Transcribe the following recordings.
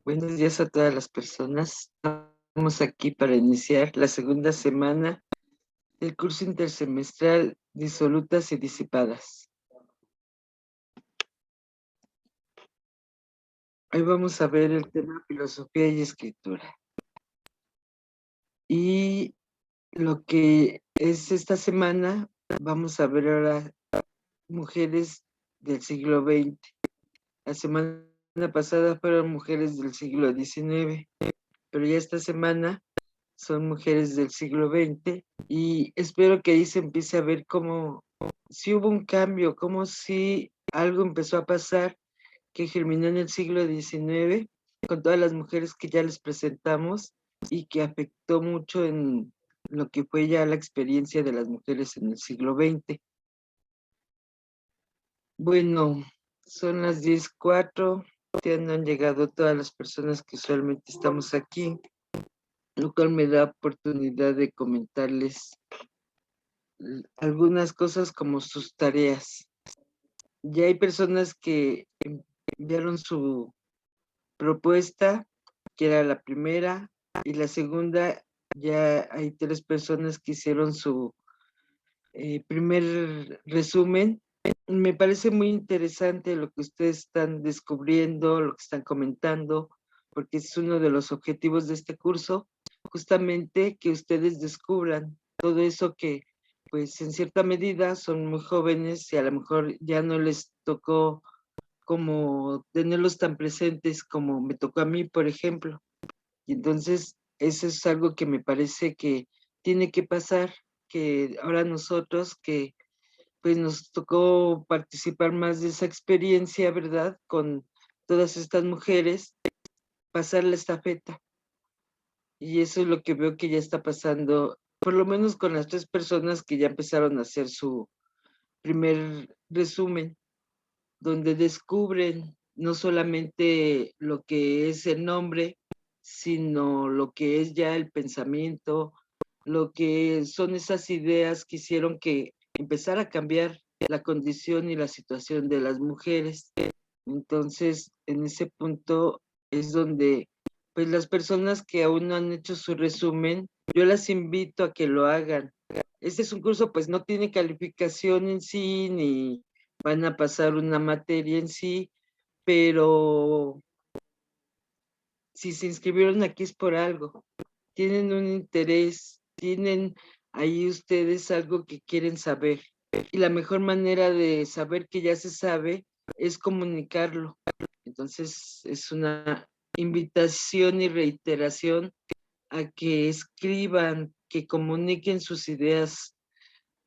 Buenos días a todas las personas. Estamos aquí para iniciar la segunda semana del curso intersemestral Disolutas y Disipadas. Hoy vamos a ver el tema filosofía y escritura. Y lo que es esta semana, vamos a ver ahora mujeres del siglo XX. La semana pasada fueron mujeres del siglo XIX, pero ya esta semana son mujeres del siglo XX y espero que ahí se empiece a ver cómo si hubo un cambio, como si algo empezó a pasar que germinó en el siglo XIX con todas las mujeres que ya les presentamos y que afectó mucho en lo que fue ya la experiencia de las mujeres en el siglo XX. Bueno, son las 10:04, ya no han llegado todas las personas que usualmente estamos aquí, lo cual me da oportunidad de comentarles algunas cosas como sus tareas. Ya hay personas que enviaron su propuesta, que era la primera, y la segunda, ya hay 3 personas que hicieron su primer resumen. Me parece muy interesante lo que ustedes están descubriendo, lo que están comentando, porque es uno de los objetivos de este curso, justamente que ustedes descubran todo eso que, pues en cierta medida son muy jóvenes y a lo mejor ya no les tocó como tenerlos tan presentes como me tocó a mí, por ejemplo. Y entonces eso es algo que me parece que tiene que pasar, que ahora nosotros que pues nos tocó participar más de esa experiencia, ¿verdad? Con todas estas mujeres, pasar la estafeta. Y eso es lo que veo que ya está pasando, por lo menos con las 3 personas que ya empezaron a hacer su primer resumen, donde descubren no solamente lo que es el nombre, sino lo que es ya el pensamiento, lo que son esas ideas que hicieron que empezara a cambiar la condición y la situación de las mujeres. Entonces, en ese punto es donde, pues las personas que aún no han hecho su resumen, yo las invito a que lo hagan. Este es un curso, pues no tiene calificación en sí, ni van a pasar una materia en sí, pero si se inscribieron aquí es por algo. Tienen un interés, tienen ahí ustedes algo que quieren saber. Y la mejor manera de saber que ya se sabe es comunicarlo. Entonces, es una invitación y reiteración a que escriban, que comuniquen sus ideas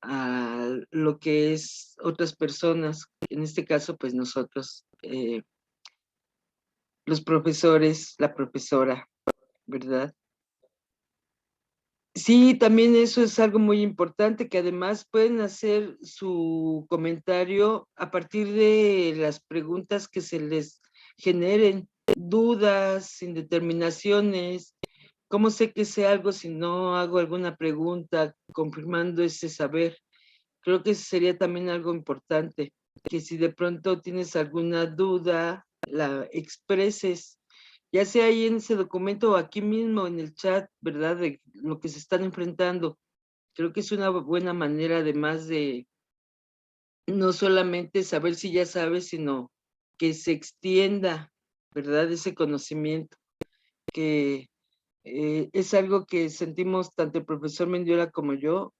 a lo que es otras personas, en este caso, pues nosotros, los profesores, la profesora, ¿verdad? Sí, también eso es algo muy importante, que además pueden hacer su comentario a partir de las preguntas que se les generen, dudas, indeterminaciones. ¿Cómo sé que sé algo si no hago alguna pregunta confirmando ese saber? Creo que sería también algo importante, que si de pronto tienes alguna duda, la expreses, ya sea ahí en ese documento o aquí mismo en el chat, ¿verdad? De lo que se están enfrentando. Creo que es una buena manera, además de no solamente saber si ya sabes, sino que se extienda, ¿verdad? Ese conocimiento, que es algo que sentimos tanto el profesor Mendiola como yo,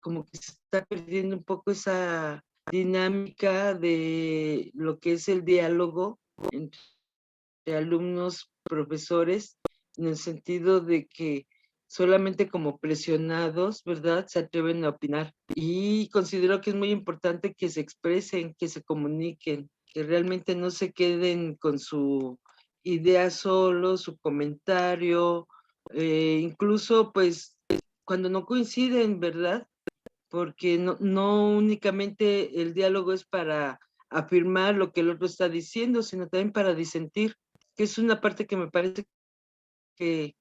como que se está perdiendo un poco esa dinámica de lo que es el diálogo entre alumnos, profesores, en el sentido de que solamente como presionados, ¿verdad?, se atreven a opinar. Y considero que es muy importante que se expresen, que se comuniquen, que realmente no se queden con su idea solo, su comentario, incluso pues cuando no coinciden, ¿verdad? Porque no únicamente el diálogo es para afirmar lo que el otro está diciendo, sino también para disentir, que es una parte que me parece que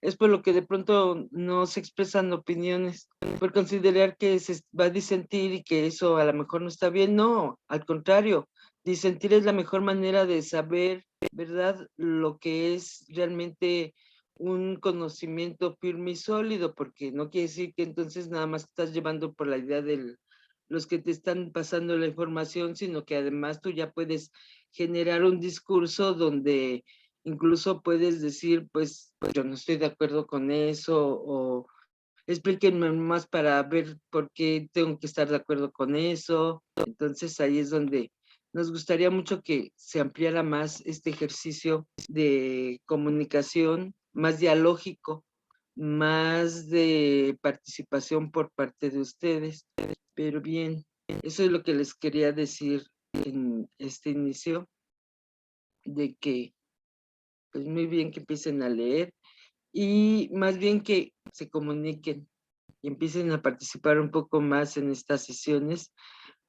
es por lo que de pronto no se expresan opiniones, por considerar que se va a disentir y que eso a lo mejor no está bien. No, al contrario, disentir es la mejor manera de saber, ¿verdad?, lo que es realmente un conocimiento firme y sólido, porque no quiere decir que entonces nada más estás llevando por la idea de los que te están pasando la información, sino que además tú ya puedes generar un discurso donde incluso puedes decir, pues yo no estoy de acuerdo con eso, o explíquenme más para ver por qué tengo que estar de acuerdo con eso. Entonces ahí es donde nos gustaría mucho que se ampliara más este ejercicio de comunicación, más dialógico, más de participación por parte de ustedes. Pero bien, eso es lo que les quería decir en este inicio, de que pues muy bien que empiecen a leer y más bien que se comuniquen y empiecen a participar un poco más en estas sesiones,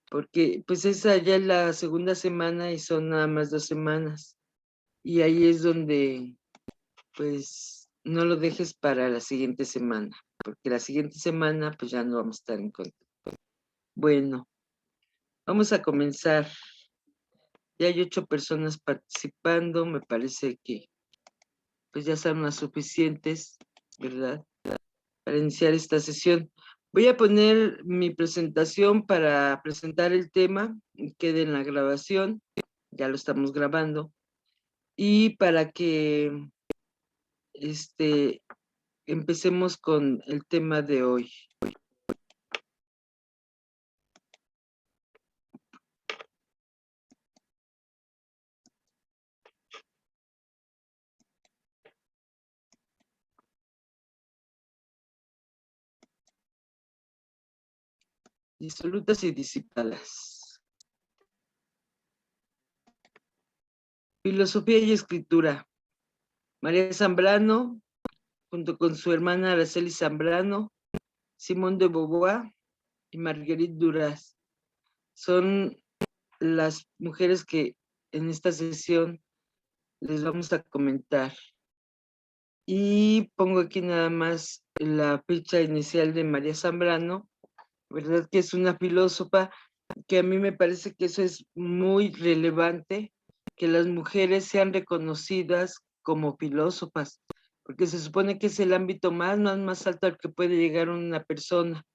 porque pues esa ya es la segunda semana y son nada más 2 semanas. Y ahí es donde pues no lo dejes para la siguiente semana, porque la siguiente semana pues ya no vamos a estar en contacto. Bueno, vamos a comenzar. Ya hay 8 personas participando, me parece que pues ya son las suficientes, ¿verdad?, para iniciar esta sesión. Voy a poner mi presentación para presentar el tema, quede en la grabación, ya lo estamos grabando, y para que empecemos con el tema de hoy. Disolutas y disipadas. Filosofía y escritura. María Zambrano, junto con su hermana Araceli Zambrano, Simón de Beauvoir y Marguerite Duras, son las mujeres que en esta sesión les vamos a comentar. Y pongo aquí nada más la fecha inicial de María Zambrano, ¿verdad?, que es una filósofa, que a mí me parece que eso es muy relevante, que las mujeres sean reconocidas como filósofas, porque se supone que es el ámbito más alto al que puede llegar una persona.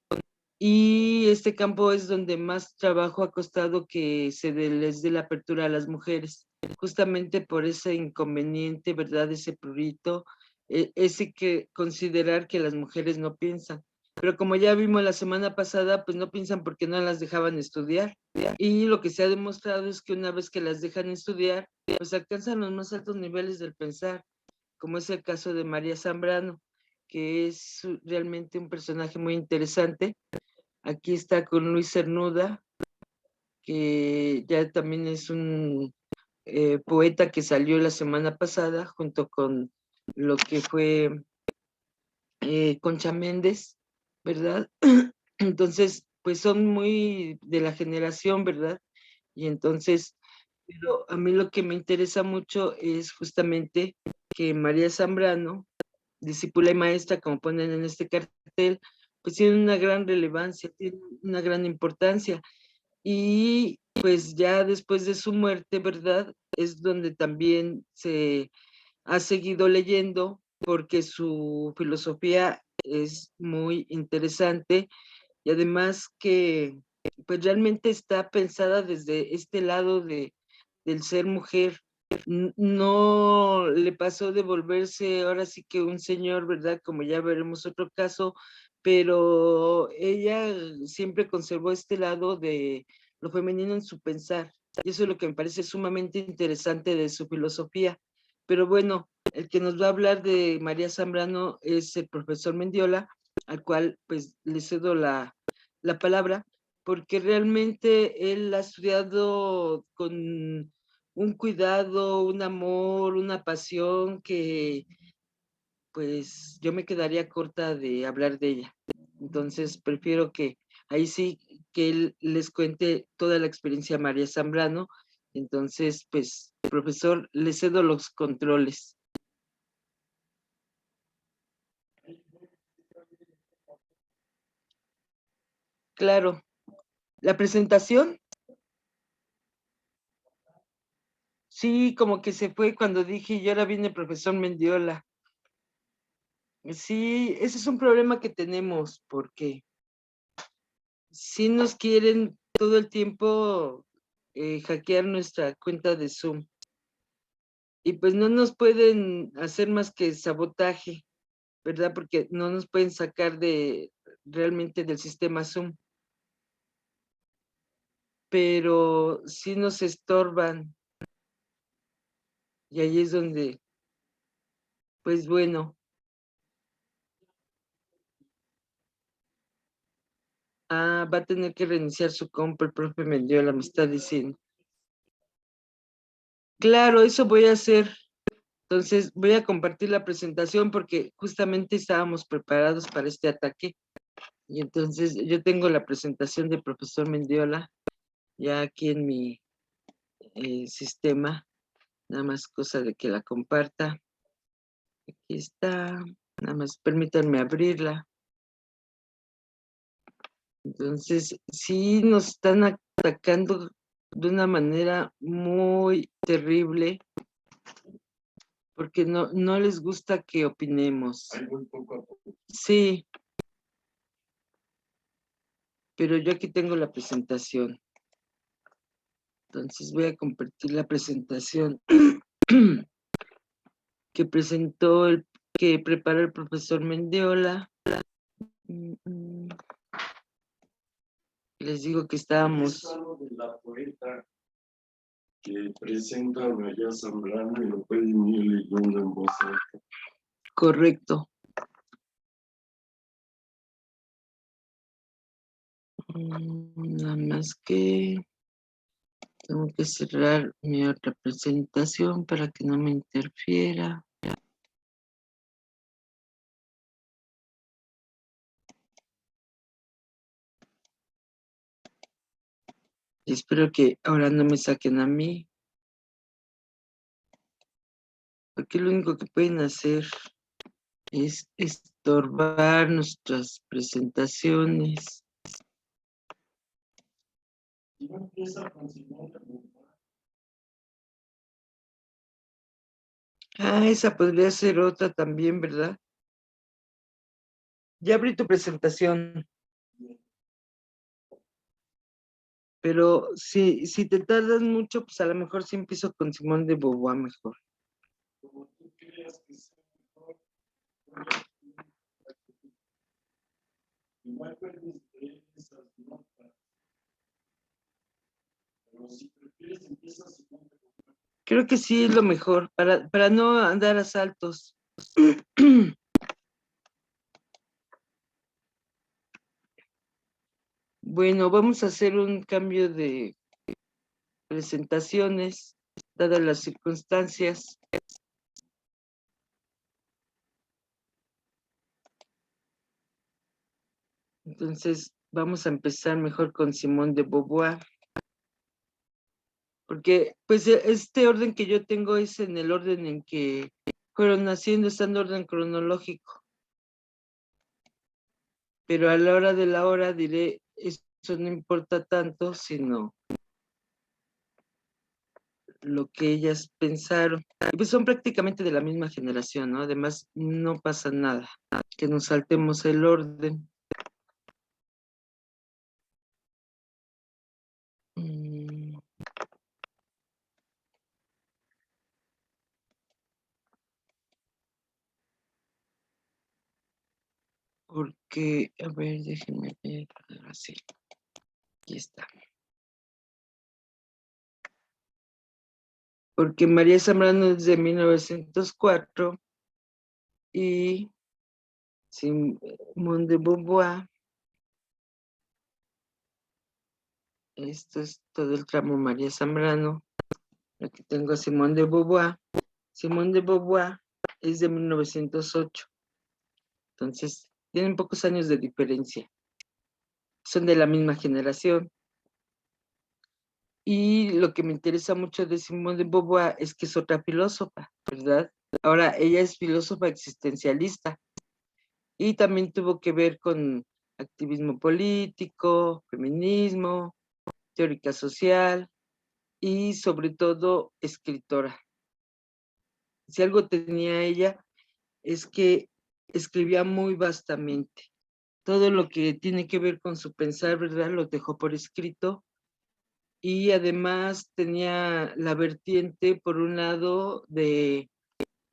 Y este campo es donde más trabajo ha costado que les dé la apertura a las mujeres, justamente por ese inconveniente, ¿verdad?, ese prurito, ese que considerar que las mujeres no piensan. Pero como ya vimos la semana pasada, pues no piensan porque no las dejaban estudiar. Y lo que se ha demostrado es que una vez que las dejan estudiar, pues alcanzan los más altos niveles del pensar, como es el caso de María Zambrano, que es realmente un personaje muy interesante. Aquí está con Luis Cernuda, que ya también es un poeta que salió la semana pasada, junto con lo que fue Concha Méndez, ¿verdad? Entonces, pues son muy de la generación, ¿verdad? Y entonces, pero a mí lo que me interesa mucho es justamente que María Zambrano, discípula y maestra, como ponen en este cartel, pues tiene una gran relevancia, tiene una gran importancia. Y pues ya después de su muerte, ¿verdad?, es donde también se ha seguido leyendo, porque su filosofía es muy interesante y además que pues realmente está pensada desde este lado del ser mujer. No le pasó de volverse ahora sí que un señor, ¿verdad?, como ya veremos otro caso, pero ella siempre conservó este lado de lo femenino en su pensar, y eso es lo que me parece sumamente interesante de su filosofía. Pero bueno, el que nos va a hablar de María Zambrano es el profesor Mendiola, al cual pues le cedo la palabra, porque realmente él ha estudiado con un cuidado, un amor, una pasión que pues yo me quedaría corta de hablar de ella. Entonces prefiero que ahí sí que él les cuente toda la experiencia a María Zambrano. Entonces, pues, profesor, le cedo los controles. Claro, la presentación, Sí, como que se fue cuando dije, y ahora viene el profesor Mendiola. Sí, ese es un problema que tenemos, porque sí nos quieren todo el tiempo hackear nuestra cuenta de Zoom. Y pues no nos pueden hacer más que sabotaje, ¿verdad? Porque no nos pueden sacar realmente del sistema Zoom. Pero sí nos estorban. Y ahí es donde, pues bueno. Va a tener que reiniciar su compra, el profe Mendiola me está diciendo. Claro, eso voy a hacer. Entonces voy a compartir la presentación porque justamente estábamos preparados para este ataque. Y entonces yo tengo la presentación del profesor Mendiola ya aquí en mi sistema. Nada más cosa de que la comparta. Aquí está. Nada más permítanme abrirla. Entonces, sí nos están atacando de una manera muy terrible porque no les gusta que opinemos. Sí, pero yo aquí tengo la presentación. Entonces voy a compartir la presentación que que preparó el profesor Mendiola. Les digo que estábamos... De la poeta que presenta a María Zambrano y lo pueden ir leyendo en voz alta. Correcto. Nada más que tengo que cerrar mi otra presentación para que no me interfiera. Y espero que ahora no me saquen a mí, porque lo único que pueden hacer es estorbar nuestras presentaciones. Esa podría ser otra también, ¿verdad? Ya abrí tu presentación. Pero si te tardas mucho, pues a lo mejor sí empiezo con Simón de Beauvoir mejor. Como tú creas que sea mejor, igual puedes leer esas notas. Pero si prefieres, empiezas y Creo que sí es lo mejor, para no andar a saltos. Bueno, vamos a hacer un cambio de presentaciones, dadas las circunstancias. Entonces, vamos a empezar mejor con Simón de Beauvoir. Porque, pues, este orden que yo tengo es en el orden en que fueron naciendo, está en orden cronológico. Pero a la hora de la hora diré, eso no importa tanto, sino lo que ellas pensaron. Y pues son prácticamente de la misma generación, ¿no? Además, no pasa nada, que nos saltemos el orden. Porque, a ver, déjenme ver, así, aquí está. Porque María Zambrano es de 1904 y Simone de Beauvoir, esto es todo el tramo María Zambrano. Aquí tengo a Simone de Beauvoir. Simone de Beauvoir es de 1908. Entonces, tienen pocos años de diferencia. Son de la misma generación. Y lo que me interesa mucho de Simone de Beauvoir es que es otra filósofa, ¿verdad? Ahora, ella es filósofa existencialista y también tuvo que ver con activismo político, feminismo, teórica social. y sobre todo escritora. Si algo tenía ella es que escribía muy vastamente. Todo lo que tiene que ver con su pensar, ¿verdad? Lo dejó por escrito. Y además tenía la vertiente, por un lado, de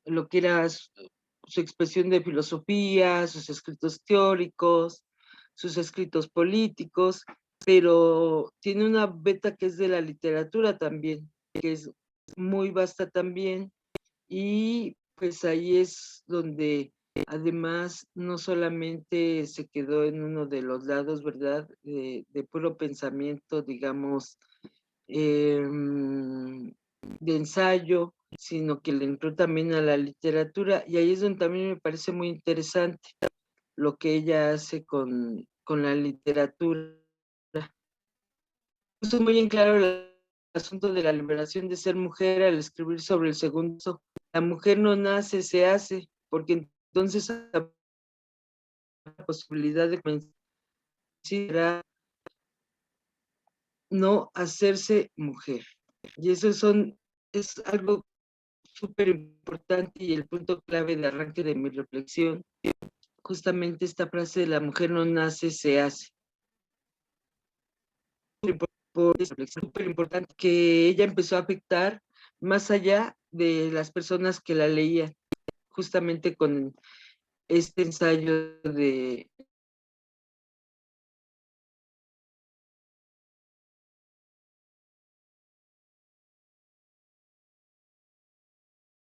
lo que era su expresión de filosofía, sus escritos teóricos, sus escritos políticos, pero tiene una beta que es de la literatura también, que es muy vasta también, y pues ahí es donde además no solamente se quedó en uno de los lados, ¿verdad? De puro pensamiento, digamos, de ensayo, sino que le entró también a la literatura, y ahí es donde también me parece muy interesante lo que ella hace con la literatura. Puso muy en claro el asunto de la liberación de ser mujer al escribir sobre el segundo. La mujer no nace, se hace, porque entonces la posibilidad de considerar no hacerse mujer. Y eso es algo súper importante y el punto clave de arranque de mi reflexión, justamente esta frase de la mujer no nace, se hace. Súper importante que ella empezó a afectar más allá de las personas que la leían, justamente con este ensayo de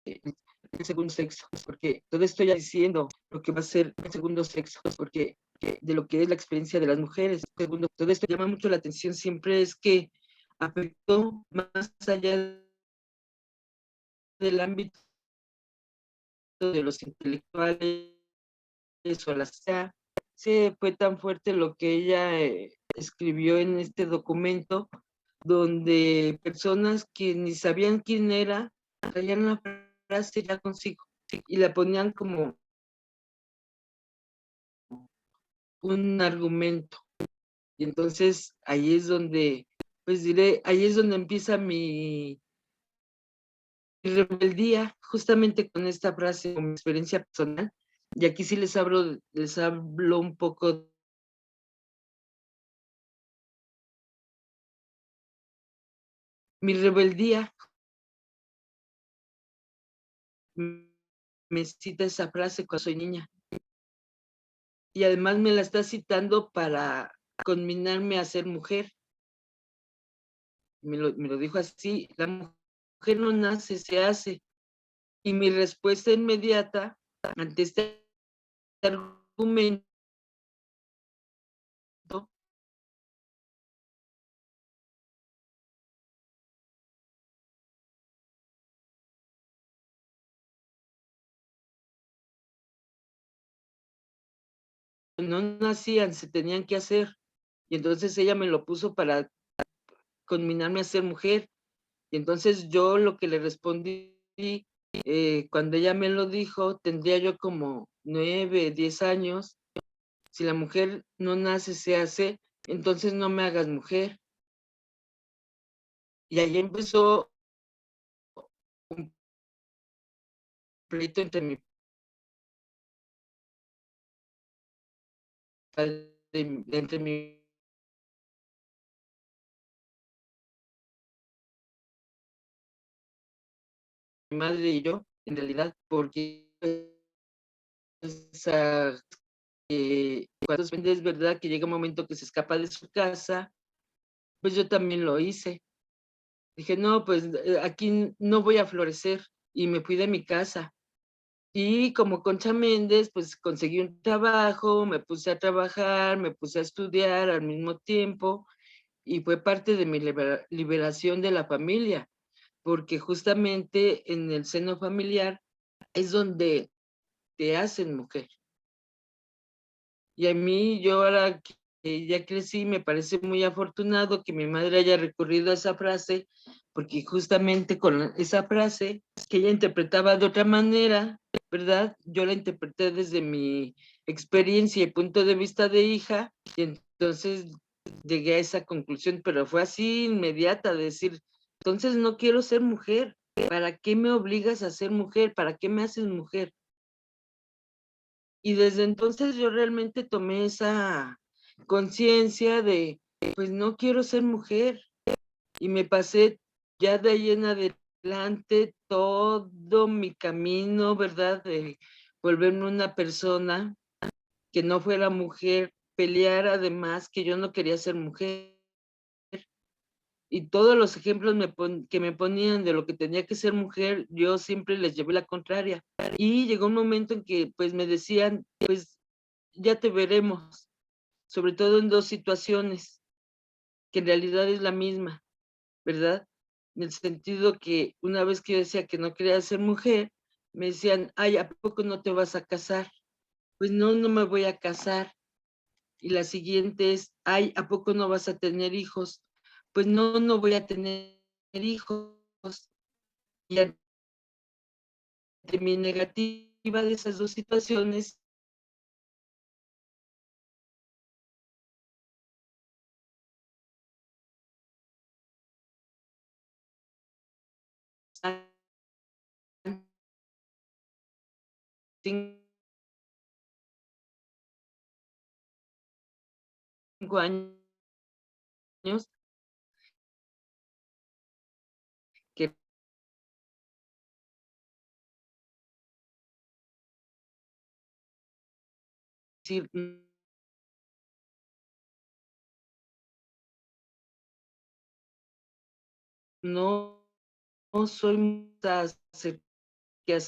el segundo sexo, porque todo esto ya diciendo lo que va a ser el segundo sexo, porque de lo que es la experiencia de las mujeres. Segundo, todo esto llama mucho la atención siempre es que afectó más allá del ámbito de los intelectuales o la sea, sí, fue tan fuerte lo que ella escribió en este documento, donde personas que ni sabían quién era, traían la frase ya consigo y la ponían como un argumento. Y entonces ahí es donde, pues diré, ahí es donde empieza mi rebeldía, justamente con esta frase, con mi experiencia personal. Y aquí sí les hablo un poco. Mi rebeldía me cita esa frase cuando soy niña. Y además me la está citando para conminarme a ser mujer. Me lo dijo así, la mujer no nace, se hace. Y mi respuesta inmediata ante este argumento no nacían, se tenían que hacer. Y entonces ella me lo puso para conminarme a ser mujer. Y entonces yo lo que le respondí, cuando ella me lo dijo, tendría yo como 9, 10 años. Si la mujer no nace, se hace, entonces no me hagas mujer. Y ahí empezó un pleito entre mi padre, entre mi madre y yo, en realidad, porque esa, cuando es verdad que llega un momento que se escapa de su casa, pues yo también lo hice. Dije, no, pues aquí no voy a florecer y me fui de mi casa. Y como Concha Méndez, pues conseguí un trabajo, me puse a trabajar, me puse a estudiar al mismo tiempo y fue parte de mi liberación de la familia, porque justamente en el seno familiar es donde te hacen mujer. Y a mí, yo ahora que ya crecí, me parece muy afortunado que mi madre haya recurrido a esa frase, porque justamente con esa frase que ella interpretaba de otra manera, ¿verdad? Yo la interpreté desde mi experiencia y punto de vista de hija, y entonces llegué a esa conclusión, pero fue así inmediata, de decir, Entonces no quiero ser mujer. ¿Para qué me obligas a ser mujer? ¿Para qué me haces mujer? Y desde entonces yo realmente tomé esa conciencia de, pues no quiero ser mujer. Y me pasé ya de ahí en adelante todo mi camino, ¿verdad? De volverme una persona que no fuera mujer, pelear además que yo no quería ser mujer. Y todos los ejemplos que me ponían de lo que tenía que ser mujer, yo siempre les llevé la contraria. Y llegó un momento en que pues me decían, pues ya te veremos, sobre todo en dos situaciones, que en realidad es la misma, ¿verdad? En el sentido que una vez que yo decía que no quería ser mujer, me decían, ay, ¿a poco no te vas a casar? Pues no, no me voy a casar. Y la siguiente es, ay, ¿a poco no vas a tener hijos? Pues no, no voy a tener hijos. Y ante mi negativa de esas dos situaciones, cinco años que decir, no, no soy que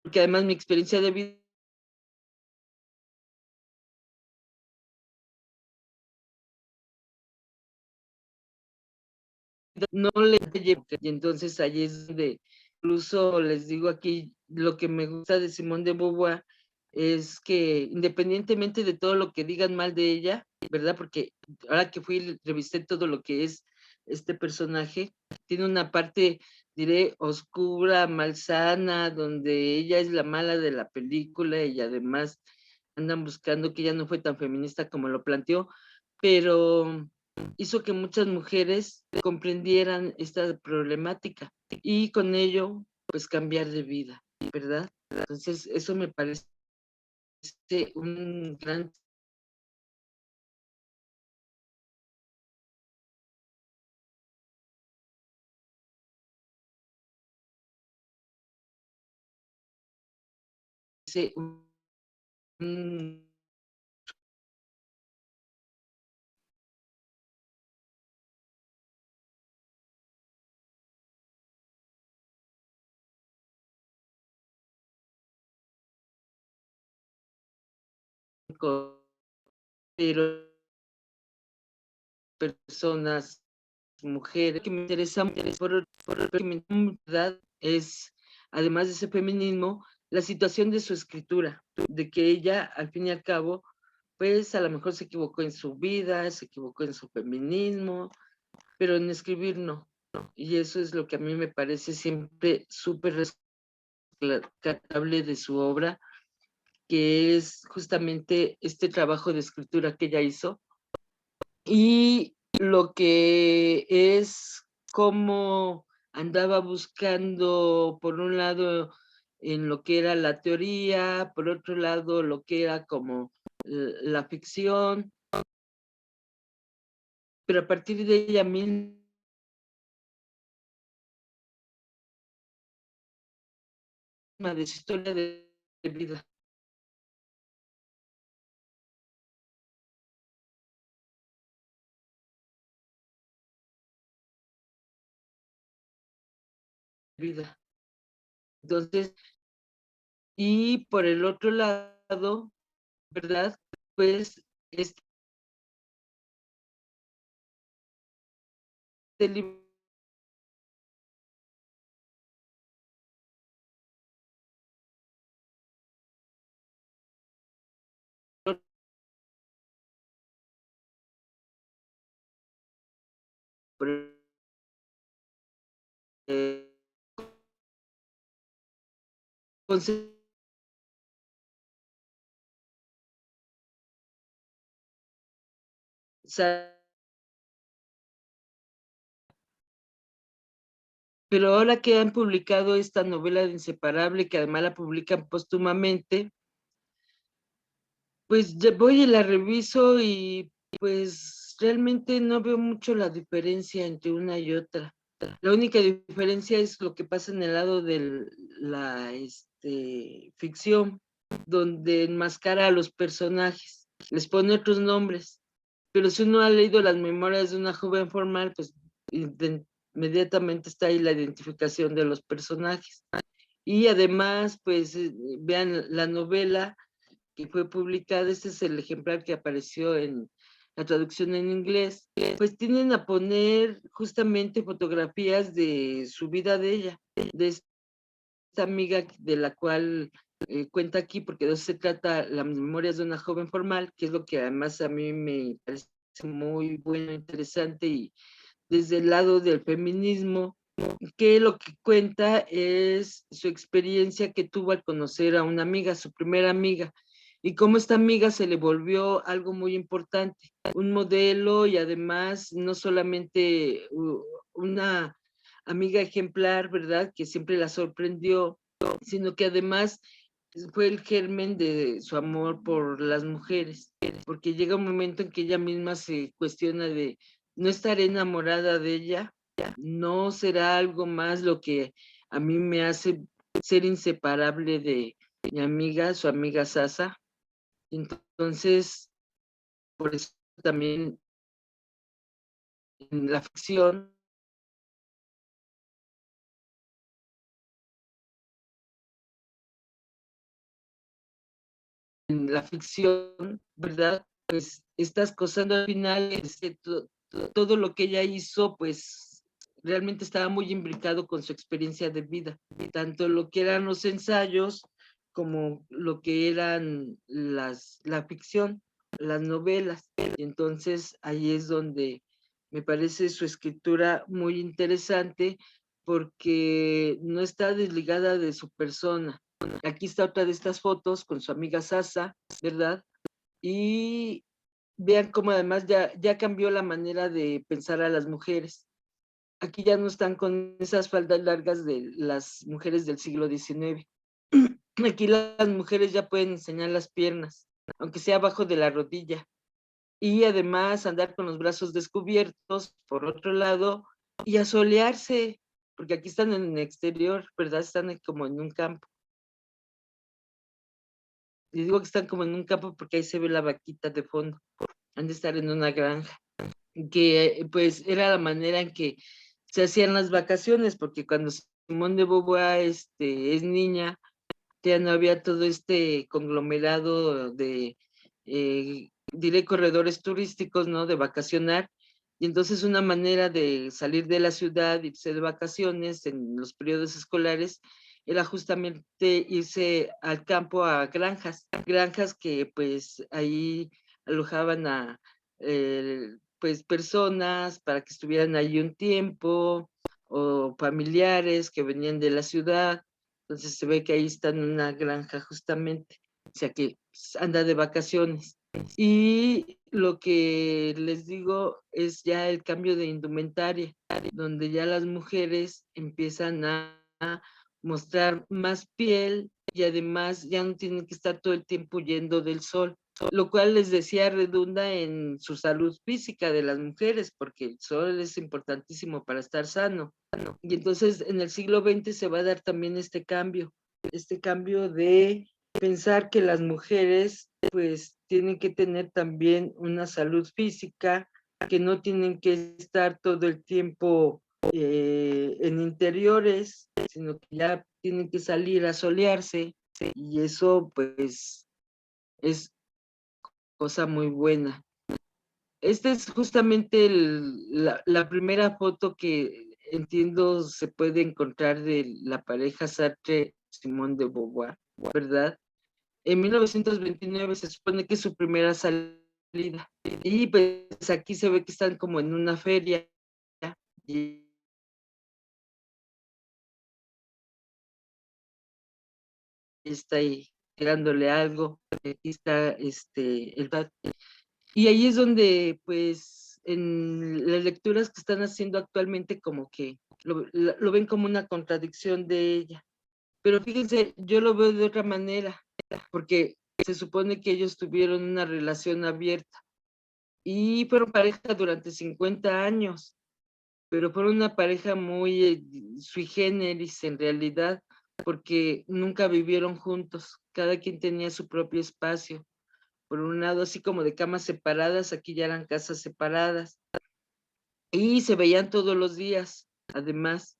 porque además mi experiencia de vida no le llevo. Y entonces ahí es donde incluso les digo aquí, lo que me gusta de Simone de Beauvoir es que independientemente de todo lo que digan mal de ella, ¿verdad? Porque ahora que fui y revisé todo lo que es este personaje, tiene una parte, diré, oscura, malsana, donde ella es la mala de la película y además andan buscando que ella no fue tan feminista como lo planteó, pero hizo que muchas mujeres comprendieran esta problemática y con ello, pues cambiar de vida, ¿verdad? Entonces, eso me parece un gran un pero personas, mujeres, que me interesa que me ¿verdad? Es, además de ese feminismo, la situación de su escritura, de que ella, al fin y al cabo, pues a lo mejor se equivocó en su vida, se equivocó en su feminismo, pero en escribir no. Y eso es lo que a mí me parece siempre súper rescatable de su obra, que es justamente este trabajo de escritura que ella hizo y lo que es cómo andaba buscando, por un lado, en lo que era la teoría, por otro lado, lo que era como la ficción, pero a partir de ella misma, de su historia de vida, vida. Entonces, y por el otro lado, ¿verdad? Pues este libro pero ahora que han publicado esta novela de Inseparable, que además la publican póstumamente, pues voy y la reviso y pues realmente no veo mucho la diferencia entre una y otra. La única diferencia es lo que pasa en el lado de la ficción, donde enmascara a los personajes, les pone otros nombres. Pero si uno ha leído las memorias de una joven formal, pues inmediatamente está ahí la identificación de los personajes. Y además, pues vean la novela que fue publicada, este es el ejemplar que apareció en la traducción en inglés, pues tienden a poner justamente fotografías de su vida de ella, de esta amiga de la cual cuenta aquí, porque de eso se trata, las memorias de una joven formal, que es lo que además a mí me parece muy bueno, interesante, y desde el lado del feminismo, que lo que cuenta es su experiencia que tuvo al conocer a una amiga, su primera amiga, y cómo esta amiga se le volvió algo muy importante, un modelo y además no solamente una amiga ejemplar, ¿verdad? Que siempre la sorprendió, sino que además fue el germen de su amor por las mujeres, porque llega un momento en que ella misma se cuestiona de no estaré enamorada de ella, no será algo más lo que a mí me hace ser inseparable de mi amiga, su amiga Sasa. Entonces, por eso también en la ficción, ¿verdad? Pues estas cosas al final, todo lo que ella hizo, pues realmente estaba muy imbricado con su experiencia de vida, tanto lo que eran los ensayos como lo que eran la ficción, las novelas. Y entonces ahí es donde me parece su escritura muy interesante porque no está desligada de su persona. Aquí está otra de estas fotos con su amiga Sasa, ¿verdad? Y vean cómo además ya cambió la manera de pensar a las mujeres. Aquí ya no están con esas faldas largas de las mujeres del siglo XIX. Aquí las mujeres ya pueden enseñar las piernas, aunque sea abajo de la rodilla. Y además andar con los brazos descubiertos, por otro lado, y asolearse, porque aquí están en el exterior, ¿verdad? Están como en un campo. Y digo que están como en un campo porque ahí se ve la vaquita de fondo. Han de estar en una granja. Que pues era la manera en que se hacían las vacaciones, porque cuando Simone de Beauvoir es niña, ya no había todo este conglomerado de, diré, corredores turísticos, ¿no? De vacacionar. Y entonces una manera de salir de la ciudad, irse de vacaciones en los periodos escolares, era justamente irse al campo a granjas que pues ahí alojaban a pues personas para que estuvieran ahí un tiempo, o familiares que venían de la ciudad. Entonces se ve que ahí está en una granja justamente, o sea que anda de vacaciones. Y lo que les digo es ya el cambio de indumentaria, donde ya las mujeres empiezan a mostrar más piel y además ya no tienen que estar todo el tiempo huyendo del sol, lo cual les decía redunda en su salud física de las mujeres, porque el sol es importantísimo para estar sano. Y entonces en el siglo XX se va a dar también este cambio de pensar que las mujeres pues tienen que tener también una salud física, que no tienen que estar todo el tiempo en interiores, sino que ya tienen que salir a solearse, y eso pues es cosa muy buena. Esta es justamente la primera foto que entiendo se puede encontrar de la pareja Sartre-Simone de Beauvoir, ¿verdad? En 1929 se supone que es su primera salida. Y pues aquí se ve que están como en una feria, y está ahí tirándole algo, aquí está el y ahí es donde, pues, en las lecturas que están haciendo actualmente, como que lo ven como una contradicción de ella. Pero fíjense, yo lo veo de otra manera, porque se supone que ellos tuvieron una relación abierta y fueron pareja durante 50 años, pero fueron una pareja muy sui generis en realidad, porque nunca vivieron juntos, cada quien tenía su propio espacio. Por un lado, así como de camas separadas, aquí ya eran casas separadas. Y se veían todos los días, además.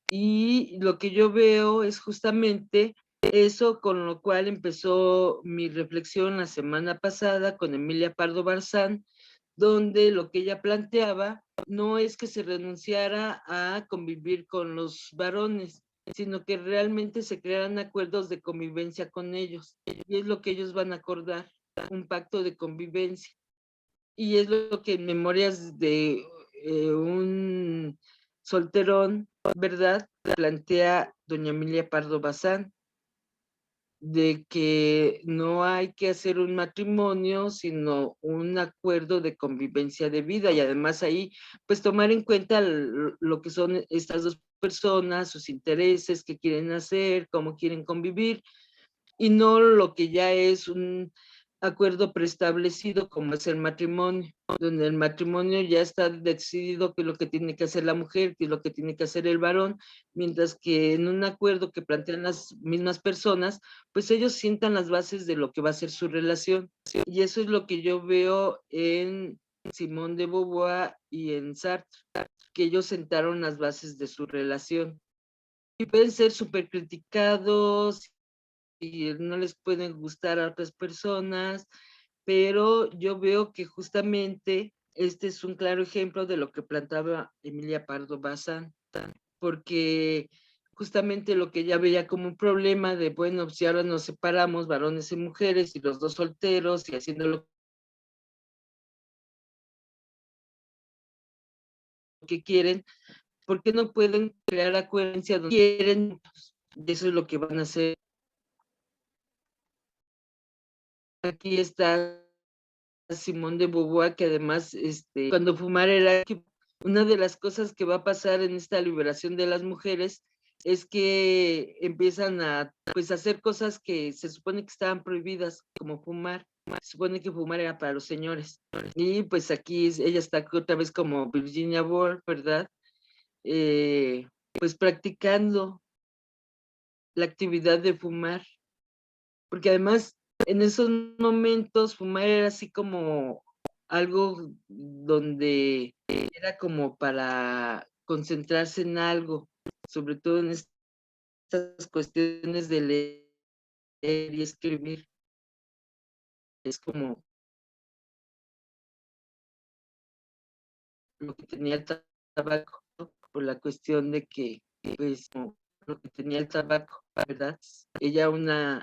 Y lo que yo veo es justamente eso con lo cual empezó mi reflexión la semana pasada con Emilia Pardo Bazán, donde lo que ella planteaba no es que se renunciara a convivir con los varones, sino que realmente se crearan acuerdos de convivencia con ellos. Y es lo que ellos van a acordar, un pacto de convivencia. Y es lo que en Memorias de un solterón, ¿verdad?, plantea doña Emilia Pardo Bazán, de que no hay que hacer un matrimonio, sino un acuerdo de convivencia de vida, y además ahí, pues tomar en cuenta lo que son estas dos personas, sus intereses, qué quieren hacer, cómo quieren convivir, y no lo que ya es un acuerdo preestablecido como es el matrimonio, donde el matrimonio ya está decidido qué es lo que tiene que hacer la mujer, qué es lo que tiene que hacer el varón, mientras que en un acuerdo que plantean las mismas personas, pues ellos sientan las bases de lo que va a ser su relación. Y eso es lo que yo veo en Simone de Beauvoir y en Sartre, que ellos sentaron las bases de su relación. Y pueden ser súper criticados y no les pueden gustar a otras personas, pero yo veo que justamente este es un claro ejemplo de lo que planteaba Emilia Pardo Bazán, porque justamente lo que ella veía como un problema de, bueno, si ahora nos separamos, varones y mujeres, y los dos solteros, y haciendo lo que quieren, ¿por qué no pueden crear acuerdos donde quieren? Y eso es lo que van a hacer. Aquí está Simone de Beauvoir, que además, cuando fumar era una de las cosas que va a pasar en esta liberación de las mujeres es que empiezan a, pues, hacer cosas que se supone que estaban prohibidas, como fumar. Se supone que fumar era para los señores. Y pues aquí ella está otra vez como Virginia Woolf, ¿verdad? Pues practicando la actividad de fumar, porque además en esos momentos fumar era así como algo donde era como para concentrarse en algo, sobre todo en estas cuestiones de leer y escribir. Es como lo que tenía el tabaco, ¿no? Por la cuestión de que, pues, como lo que tenía el tabaco, ¿verdad? Ella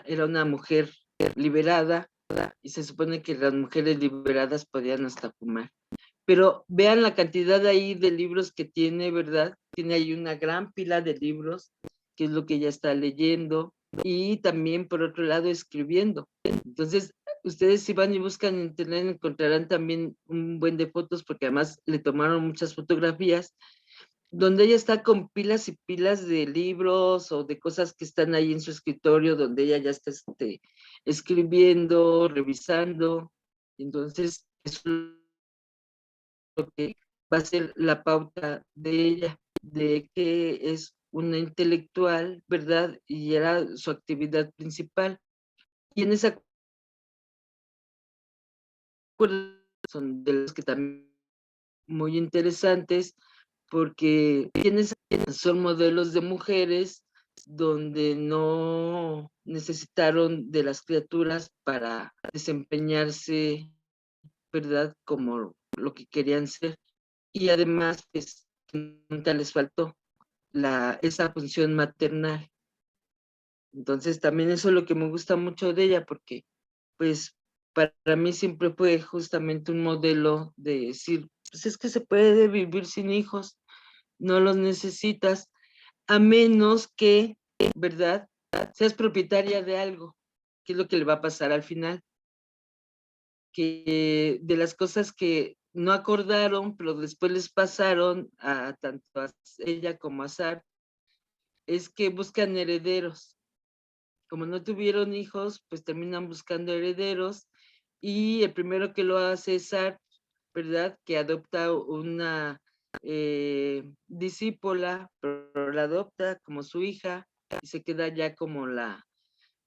era una mujer liberada, y se supone que las mujeres liberadas podían hasta fumar. Pero vean la cantidad ahí de libros que tiene, ¿verdad? Tiene ahí una gran pila de libros, que es lo que ella está leyendo, y también, por otro lado, escribiendo. Entonces, ustedes si van y buscan en internet encontrarán también un buen de fotos, porque además le tomaron muchas fotografías, donde ella está con pilas y pilas de libros o de cosas que están ahí en su escritorio, donde ella ya está escribiendo, revisando. Entonces, eso es lo que va a ser la pauta de ella, de que es una intelectual, ¿verdad? Y era su actividad principal. Y en esa son de los que también muy interesantes, porque quienes son modelos de mujeres donde no necesitaron de las criaturas para desempeñarse, ¿verdad? Como lo que querían ser. Y además, pues, nunca les faltó esa función maternal. Entonces, también eso es lo que me gusta mucho de ella, porque, pues, para mí siempre fue justamente un modelo de decir, pues es que se puede vivir sin hijos, no los necesitas, a menos que, ¿verdad?, seas propietaria de algo, que es lo que le va a pasar al final, que de las cosas que no acordaron, pero después les pasaron a tanto a ella como a Sar, es que buscan herederos. Como no tuvieron hijos, pues terminan buscando herederos, y el primero que lo hace es Sar, ¿verdad?, que adopta una discípula, pero la adopta como su hija y se queda ya como la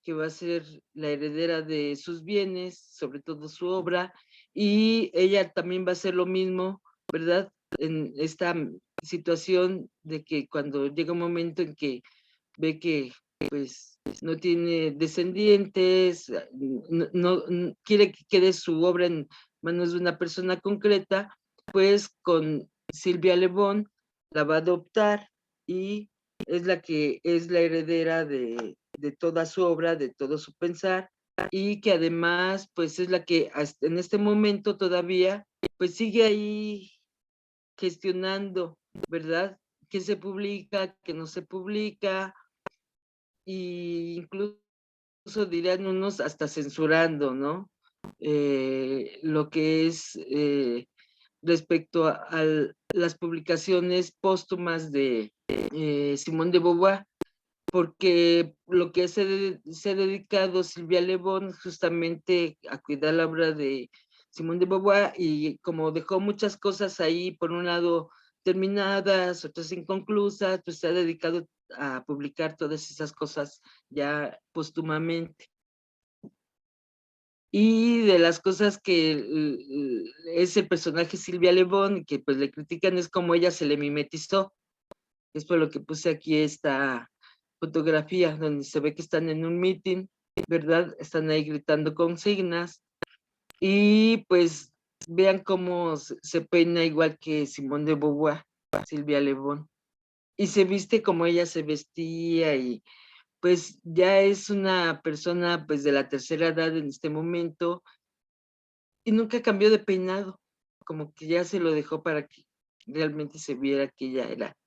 que va a ser la heredera de sus bienes, sobre todo su obra, y ella también va a hacer lo mismo, ¿verdad? En esta situación de que cuando llega un momento en que ve que pues no tiene descendientes, quiere que quede su obra en manos de una persona concreta, pues con Silvia Lebón la va a adoptar y es la que es la heredera de toda su obra, de todo su pensar, y que además pues es la que hasta en este momento todavía pues sigue ahí gestionando, ¿verdad? ¿Qué se publica, qué no se publica? Y incluso dirían unos hasta censurando, ¿no? Lo que es respecto a las publicaciones póstumas de Simone de Beauvoir, porque lo que se ha dedicado Silvia Lebón justamente a cuidar la obra de Simone de Beauvoir, y como dejó muchas cosas ahí, por un lado terminadas, otras inconclusas, pues se ha dedicado a publicar todas esas cosas ya póstumamente. Y de las cosas que es el personaje Silvia Lebón, que pues le critican, es como ella se le mimetizó. Es por lo que puse aquí esta fotografía, donde se ve que están en un meeting, ¿verdad? Están ahí gritando consignas, y pues vean cómo se peina igual que Simone de Beauvoir, Silvia Lebón, y se viste como ella se vestía, y pues ya es una persona pues de la tercera edad en este momento, y nunca cambió de peinado, como que ya se lo dejó para que realmente se viera que ella era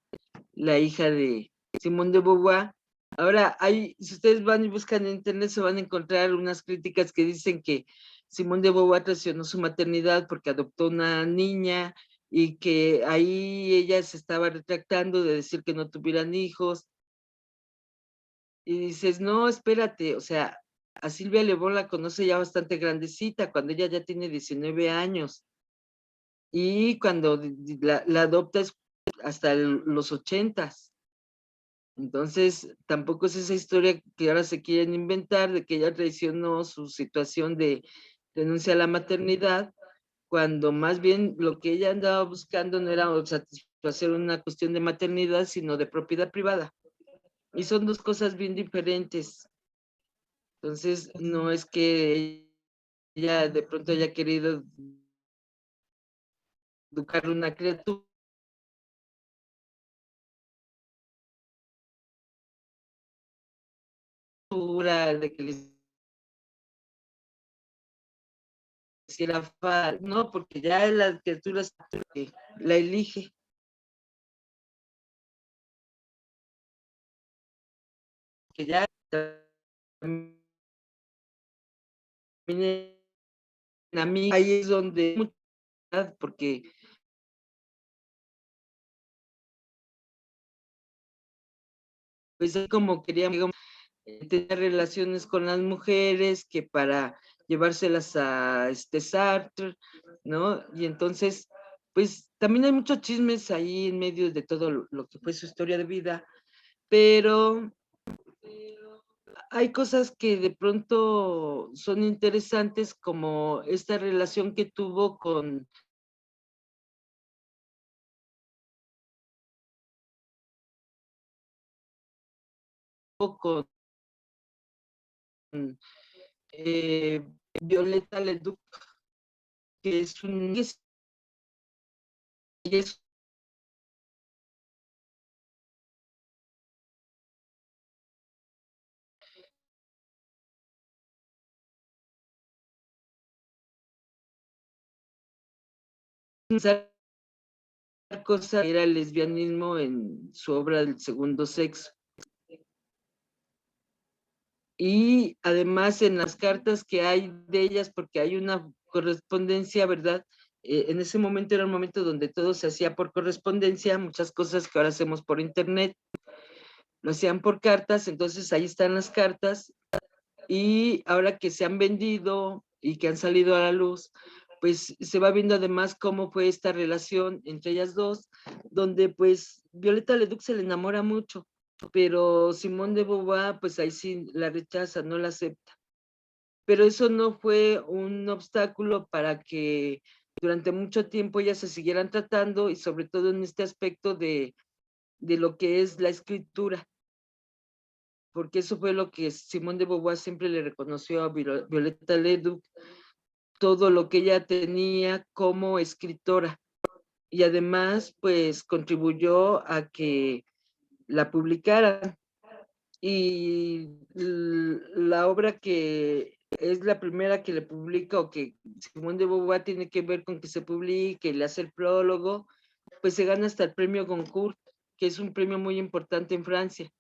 la hija de Simone de Beauvoir. Ahora, si ustedes van y buscan en internet, se van a encontrar unas críticas que dicen que Simone de Beauvoir traicionó su maternidad porque adoptó una niña, y que ahí ella se estaba retractando de decir que no tuvieran hijos. Y dices, no, espérate, o sea, a Silvia Lebón la conoce ya bastante grandecita, cuando ella ya tiene 19 años. Y cuando la adopta es hasta los 80s. Entonces, tampoco es esa historia que ahora se quieren inventar de que ella traicionó su situación de renuncia a la maternidad, cuando más bien lo que ella andaba buscando no era satisfacer una cuestión de maternidad, sino de propiedad privada. Y son dos cosas bien diferentes. Entonces, no es que ella de pronto haya querido educar una criatura, de que les hiciera falta, no, porque ya la criatura la elige, que ya también a mí ahí es donde, porque pues es como quería tener relaciones con las mujeres, que para llevárselas a Sartre, ¿no? Y entonces, pues también hay muchos chismes ahí en medio de todo lo que fue su historia de vida, pero hay cosas que de pronto son interesantes, como esta relación que tuvo con eh, Violeta Leduc, que es es un cosa era el lesbianismo en su obra del segundo sexo. Y además en las cartas que hay de ellas, porque hay una correspondencia, ¿verdad? En ese momento era un momento donde todo se hacía por correspondencia, muchas cosas que ahora hacemos por internet, lo hacían por cartas, entonces ahí están las cartas, y ahora que se han vendido y que han salido a la luz, pues se va viendo además cómo fue esta relación entre ellas dos, donde pues Violeta Leduc se le enamora mucho, pero Simone de Beauvoir pues ahí sí la rechaza, no la acepta. Pero eso no fue un obstáculo para que durante mucho tiempo ellas se siguieran tratando, y sobre todo en este aspecto de lo que es la escritura, porque eso fue lo que Simone de Beauvoir siempre le reconoció a Violeta Leduc, todo lo que ella tenía como escritora, y además pues contribuyó a que la publicaran. Y la obra que es la primera que le publica, o que Simone de Beauvoir tiene que ver con que se publique y le hace el prólogo, pues se gana hasta el premio Goncourt, que es un premio muy importante en Francia.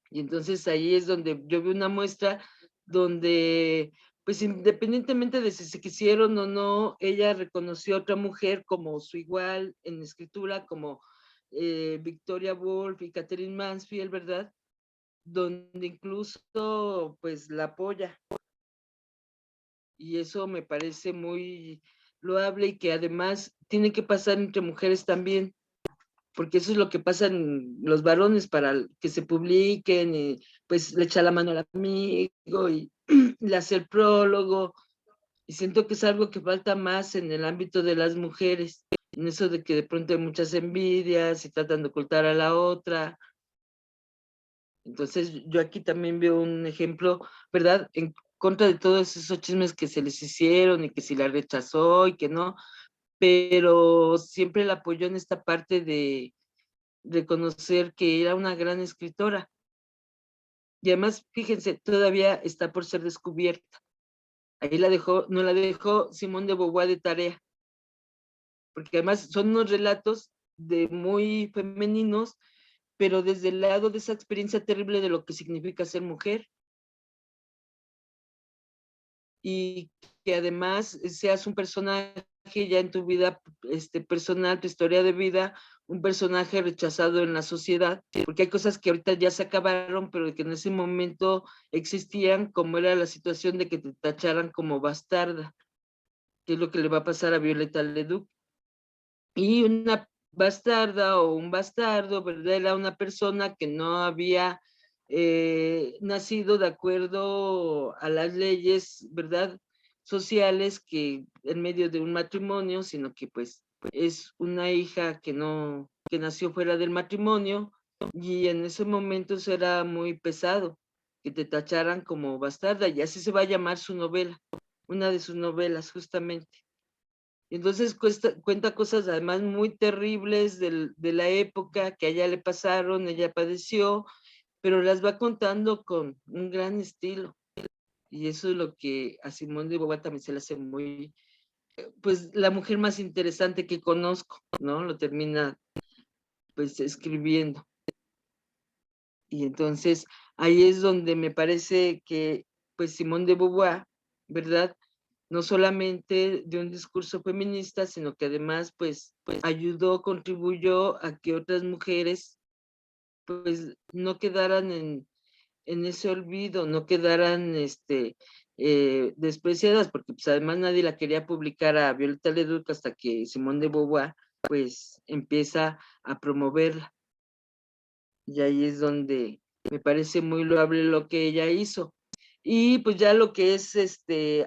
Y entonces ahí es donde yo vi una muestra donde, pues independientemente de si se quisieron o no, ella reconoció a otra mujer como su igual en escritura, como Victoria Woolf y Catherine Mansfield, ¿verdad? Donde incluso pues la apoya. Y eso me parece muy loable, y que además tiene que pasar entre mujeres también, porque eso es lo que pasa en los varones para que se publiquen, y pues le echa la mano al amigo y le hace el prólogo, y siento que es algo que falta más en el ámbito de las mujeres, en eso de que de pronto hay muchas envidias y tratan de ocultar a la otra. Entonces yo aquí también veo un ejemplo, ¿verdad? En contra de todos esos chismes que se les hicieron, y que si la rechazó y que no, pero siempre la apoyó en esta parte de reconocer que era una gran escritora. Y además, fíjense, todavía está por ser descubierta. Ahí la dejó, no la dejó Simone de Beauvoir de tarea, porque además son unos relatos de muy femeninos, pero desde el lado de esa experiencia terrible de lo que significa ser mujer, y que además seas un personaje ya en tu vida personal, tu historia de vida, un personaje rechazado en la sociedad, porque hay cosas que ahorita ya se acabaron, pero que en ese momento existían, como era la situación de que te tacharan como bastarda, que es lo que le va a pasar a Violeta Leduc. Y una bastarda o un bastardo, ¿verdad? Era una persona que no había nacido de acuerdo a las leyes, ¿verdad? Sociales, que en medio de un matrimonio, sino que pues es una hija que no, que nació fuera del matrimonio, y en ese momento eso era muy pesado, que te tacharan como bastarda, y así se va a llamar su novela, una de sus novelas justamente. Entonces cuenta cosas además muy terribles de la época que a ella le pasaron, ella padeció, pero las va contando con un gran estilo. Y eso es lo que a Simone de Beauvoir también se le hace muy, pues la mujer más interesante que conozco, ¿no? Lo termina pues escribiendo. Y entonces ahí es donde me parece que pues Simone de Beauvoir, ¿verdad? No solamente de un discurso feminista, sino que además pues ayudó, contribuyó a que otras mujeres pues no quedaran en ese olvido, no quedaran despreciadas, porque pues además nadie la quería publicar a Violeta Leduc hasta que Simone de Beauvoir pues empieza a promoverla. Y ahí es donde me parece muy loable lo que ella hizo. Y pues ya lo que es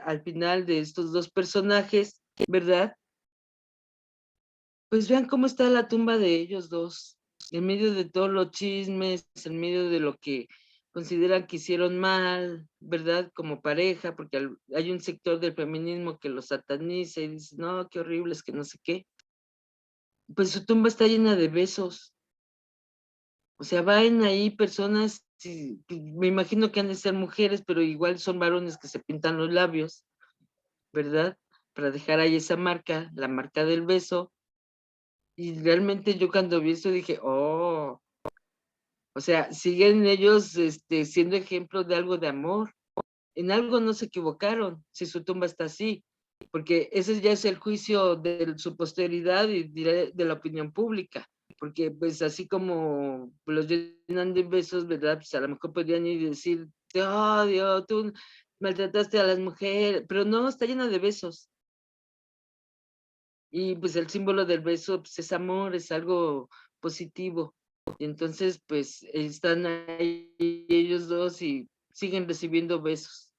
al final de estos dos personajes, ¿verdad? Pues vean cómo está la tumba de ellos dos, en medio de todos los chismes, en medio de lo que consideran que hicieron mal, ¿verdad? Como pareja, porque hay un sector del feminismo que los sataniza y dice, no, qué horrible, es que no sé qué. Pues su tumba está llena de besos. O sea, van ahí personas, sí, me imagino que han de ser mujeres, pero igual son varones que se pintan los labios, ¿verdad? Para dejar ahí esa marca, la marca del beso, Y realmente yo cuando vi eso dije, oh, o sea, siguen ellos siendo ejemplo de algo de amor. En algo no se equivocaron, si su tumba está así, porque ese ya es el juicio de su posteridad y de la opinión pública, porque pues así como los llenan de besos, ¿verdad? Pues a lo mejor podrían ir y decir, te odio, tú maltrataste a las mujeres, pero no, está llena de besos. Y pues el símbolo del beso pues, es amor, es algo positivo. Y entonces pues están ahí ellos dos y siguen recibiendo besos.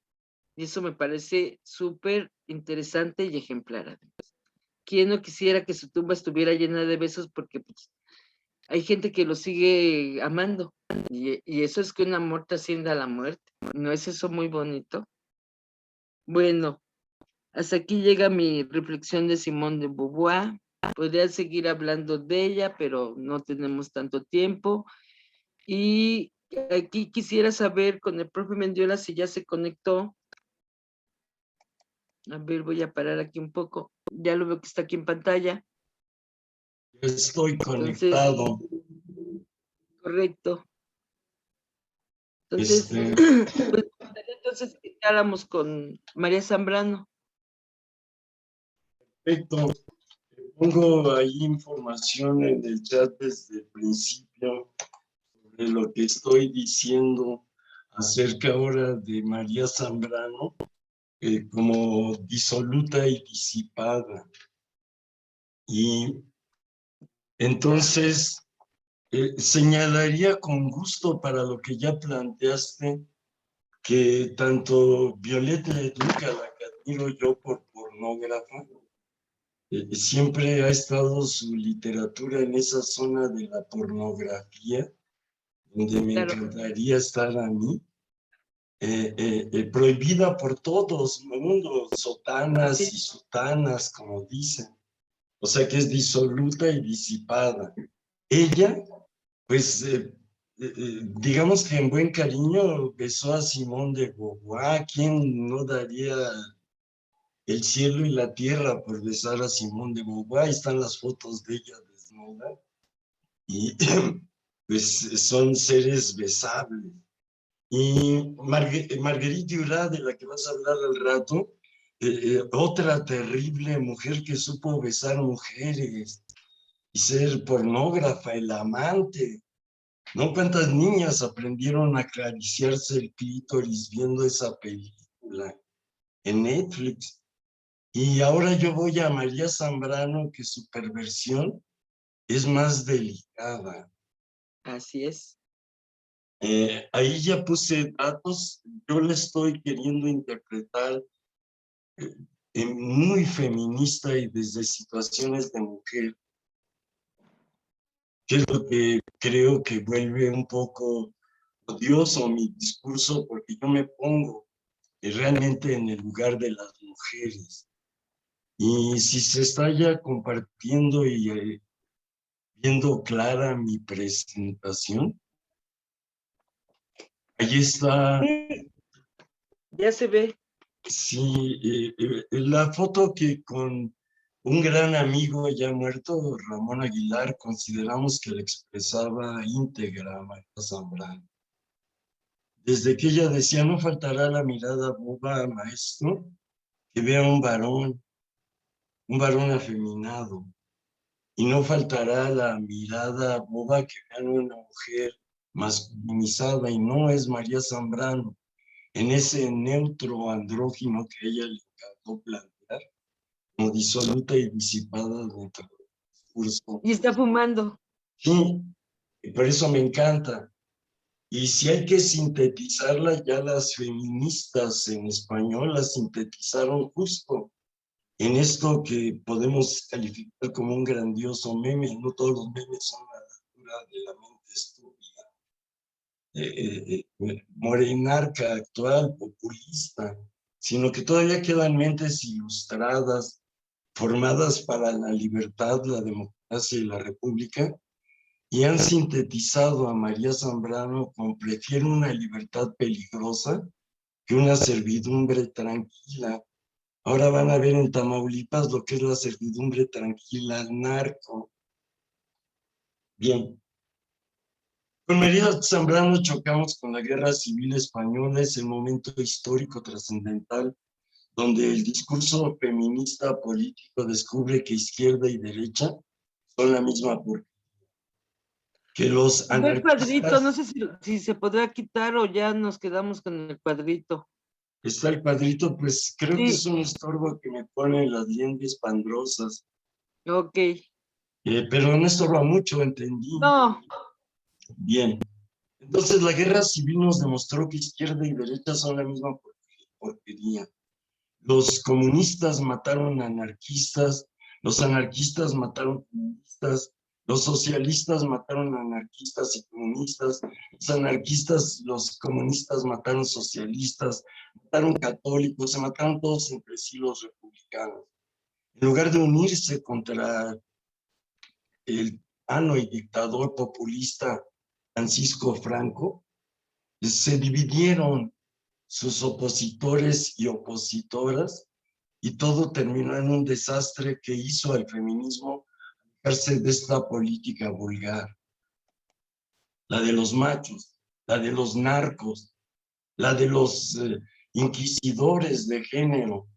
Y eso me parece súper interesante y ejemplar, además. ¿Quién no quisiera que su tumba estuviera llena de besos? Porque pues, hay gente que lo sigue amando. Y eso es que un amor trascienda a la muerte. ¿No es eso muy bonito? Bueno, hasta aquí llega mi reflexión de Simone de Beauvoir. Podría seguir hablando de ella, pero no tenemos tanto tiempo. Y aquí quisiera saber con el profe Mendiola si ya se conectó. A ver, voy a parar aquí un poco. Ya lo veo que está aquí en pantalla. Estoy Entonces, conectado. correcto. Entonces, Este, pues, entonces que hablamos con María Zambrano. Perfecto. Pongo ahí información en el chat desde el principio de lo que estoy diciendo acerca ahora de María Zambrano como disoluta y disipada. Y entonces señalaría con gusto para lo que ya planteaste que tanto Violeta Leduc, a la que admiro yo por pornógrafa, siempre ha estado su literatura en esa zona de la pornografía, donde me Claro, encantaría estar a mí, prohibida por todos, el mundo, así sotanas y es. sutanas, como dicen. O sea que es disoluta y disipada. Ella, pues, digamos que en buen cariño besó a Simón de Beauvoir. ¿Quién no daría el cielo y la tierra por besar a Simón de Beauvoir? Ahí están las fotos de ella desnuda. Y pues son seres besables. Y Marguerite Duras, de la que vas a hablar al rato, otra terrible mujer que supo besar mujeres y ser pornógrafa, el amante. ¿No? ¿Cuántas niñas aprendieron a acariciarse el clítoris viendo esa película en Netflix? Y ahora yo voy a María Zambrano, que su perversión es más delicada. Así es. Ahí ya puse datos, yo le estoy queriendo interpretar muy feminista y desde situaciones de mujer, que es lo que creo que vuelve un poco odioso mi discurso, porque yo me pongo realmente en el lugar de las mujeres. Y si se está ya compartiendo y viendo clara mi presentación, ahí está, Sí, ya se ve. sí, la foto que con un gran amigo ya muerto, Ramón Aguilar, consideramos que le expresaba íntegra a María Zambrano. Desde que ella decía, no faltará la mirada boba, maestro, que vea un varón afeminado, y no faltará la mirada boba que vean una mujer masculinizada, y no es María Zambrano, en ese neutro andrógino que a ella le encantó plantear, como disoluta y disipada dentro del discurso. Y está fumando. Sí, y por eso me encanta. Y si hay que sintetizarla, ya las feministas en español la sintetizaron justo en esto que podemos calificar como un grandioso meme. No todos los memes son la altura de la mente estúpida. Morenarca actual, populista, sino que todavía quedan mentes ilustradas, formadas para la libertad, la democracia y la república, y han sintetizado a María Zambrano como prefiere una libertad peligrosa que una servidumbre tranquila. Ahora van a ver en Tamaulipas lo que es la servidumbre tranquila al narco. Bien. Con María Zambrano chocamos con la Guerra Civil Española, es el momento histórico trascendental donde el discurso feminista político descubre que izquierda y derecha son la misma porquería. Que los El cuadrito, no anarquistas, sé si se podrá quitar o ya nos quedamos con el cuadrito. está el cuadrito, pues creo que es Sí, un estorbo que me pone las lentes pandrosas, ok. pero no estorba mucho, entendí. No, Bien. Entonces la guerra civil nos demostró que izquierda y derecha son la misma porquería. Los comunistas mataron anarquistas, los anarquistas mataron comunistas, los socialistas mataron anarquistas y comunistas, los anarquistas, los comunistas mataron socialistas, mataron católicos, se mataron todos entre sí los republicanos. En lugar de unirse contra el tirano y dictador populista Francisco Franco, se dividieron sus opositores y opositoras, y todo terminó en un desastre que hizo al feminismo alejarse de esta política vulgar, la de los machos, la de los narcos, la de los inquisidores de género.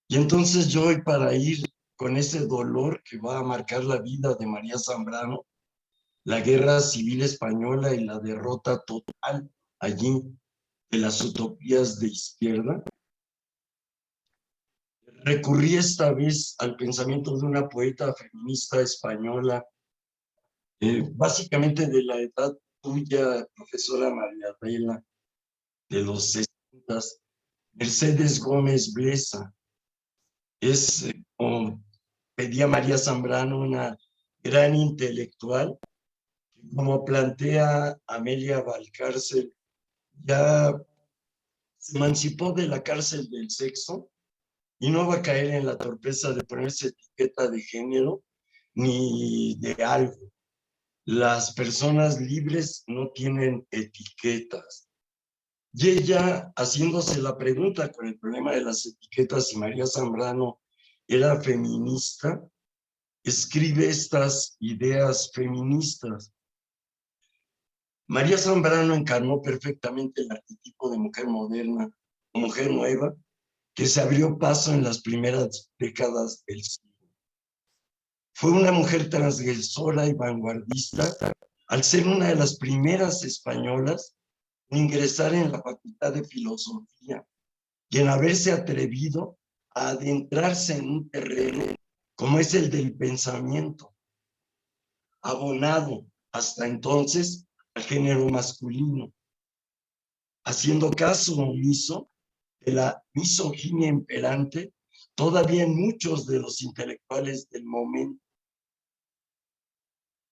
Y entonces yo hoy, para ir con ese dolor que va a marcar la vida de María Zambrano, la guerra civil española y la derrota total allí de las utopías de izquierda, recurrí esta vez al pensamiento de una poeta feminista española, básicamente de la edad tuya, profesora María Adela, de los 60, Mercedes Gómez Blesa. Es, como pedía María Zambrano, una gran intelectual, como plantea Amelia Valcárcel, ya se emancipó de la cárcel del sexo y no va a caer en la torpeza de ponerse etiqueta de género ni de algo. Las personas libres no tienen etiquetas. Y ella, haciéndose la pregunta con el problema de las etiquetas, si María Zambrano era feminista, escribe estas ideas feministas. María Zambrano encarnó perfectamente el arquetipo de mujer moderna o mujer nueva que se abrió paso en las primeras décadas del siglo. Fue una mujer transgresora y vanguardista al ser una de las primeras españolas en ingresar en la Facultad de Filosofía y en haberse atrevido a adentrarse en un terreno como es el del pensamiento, abonado hasta entonces al género masculino, haciendo caso omiso de la misoginia imperante todavía en muchos de los intelectuales del momento.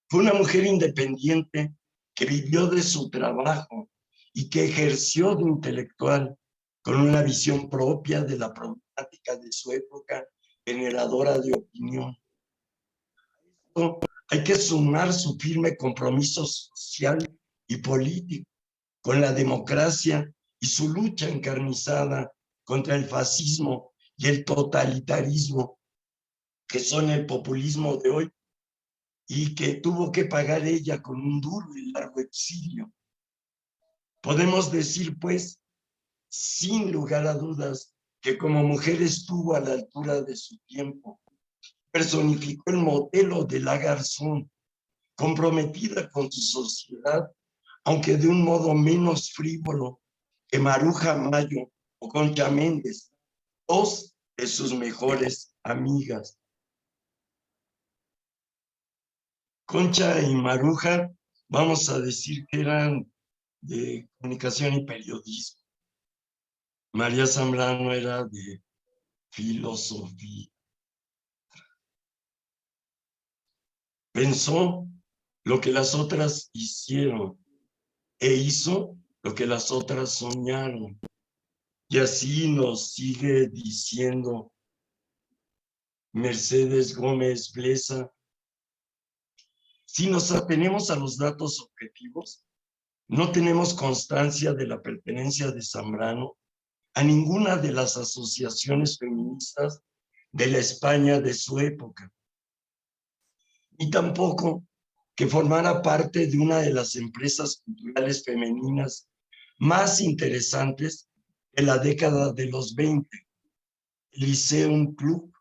Fue una mujer independiente que vivió de su trabajo y que ejerció de intelectual con una visión propia de la problemática de su época, generadora de opinión. Hay que sumar su firme compromiso social y político con la democracia y su lucha encarnizada contra el fascismo y el totalitarismo, que son el populismo de hoy, y que tuvo que pagar ella con un duro y largo exilio. Podemos decir, pues, sin lugar a dudas, que como mujer estuvo a la altura de su tiempo. Personificó el modelo de la Garzón, comprometida con su sociedad, aunque de un modo menos frívolo que Maruja Mayo o Concha Méndez, dos de sus mejores amigas. Concha y Maruja, vamos a decir que eran de comunicación y periodismo. María Zambrano era de filosofía. Pensó lo que las otras hicieron e hizo lo que las otras soñaron. Y así nos sigue diciendo Mercedes Gómez Blesa. Si nos atenemos a los datos objetivos, no tenemos constancia de la pertenencia de Zambrano a ninguna de las asociaciones feministas de la España de su época, ni tampoco que formara parte de una de las empresas culturales femeninas más interesantes de la década de los 20, el Lyceum Club.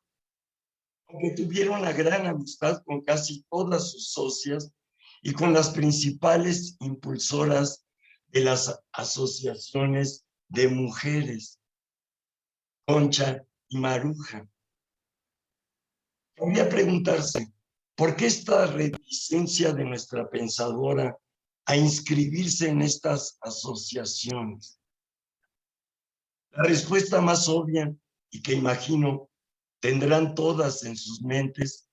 Aunque tuvieron una gran amistad con casi todas sus socias y con las principales impulsoras de las asociaciones de mujeres, Concha y Maruja. Podría preguntarse, ¿por qué esta reticencia de nuestra pensadora a inscribirse en estas asociaciones? La respuesta más obvia, y que imagino tendrán todas en sus mentes,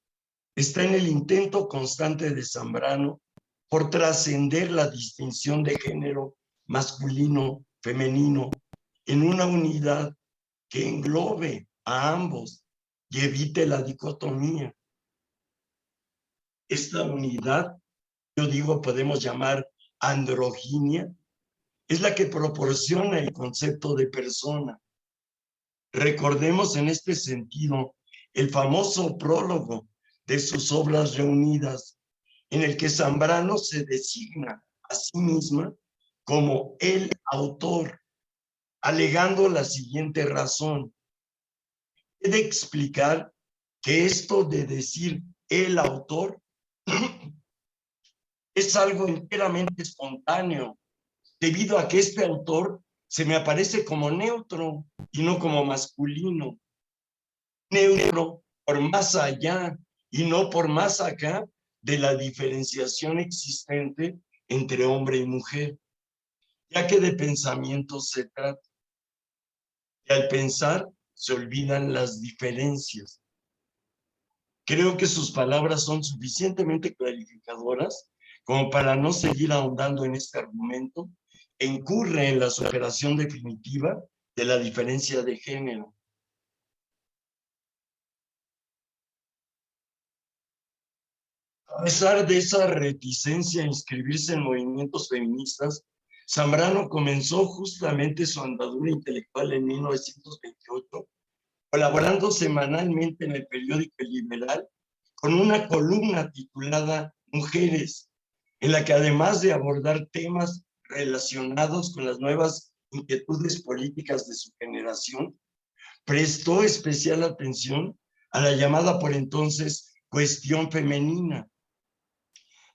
está en el intento constante de Zambrano por trascender la distinción de género masculino, femenino, en una unidad que englobe a ambos y evite la dicotomía. Esta unidad, yo digo, podemos llamar androginia, es la que proporciona el concepto de persona. Recordemos en este sentido el famoso prólogo de sus obras reunidas, en el que Zambrano se designa a sí misma como el autor, alegando la siguiente razón. He de explicar que esto de decir el autor es algo enteramente espontáneo, debido a que este autor se me aparece como neutro y no como masculino. Neutro por más allá y no por más acá de la diferenciación existente entre hombre y mujer, ya que de pensamiento se trata. Y al pensar se olvidan las diferencias. Creo que sus palabras son suficientemente clarificadoras como para no seguir ahondando en este argumento e incurre en la superación definitiva de la diferencia de género. A pesar de esa reticencia a inscribirse en movimientos feministas, Zambrano comenzó justamente su andadura intelectual en 1928, colaborando semanalmente en el periódico El Liberal con una columna titulada Mujeres, en la que además de abordar temas relacionados con las nuevas inquietudes políticas de su generación, prestó especial atención a la llamada por entonces cuestión femenina,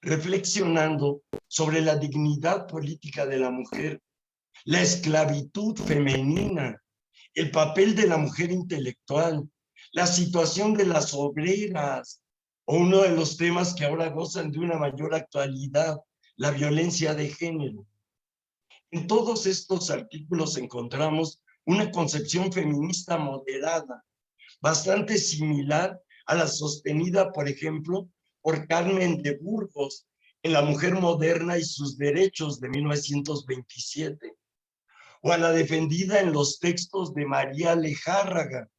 reflexionando sobre la dignidad política de la mujer, la esclavitud femenina, el papel de la mujer intelectual, la situación de las obreras, o uno de los temas que ahora gozan de una mayor actualidad, la violencia de género. En todos estos artículos encontramos una concepción feminista moderada, bastante similar a la sostenida, por ejemplo, por Carmen de Burgos en La mujer moderna y sus derechos de 1927, o a la defendida en los textos de María Lejárraga,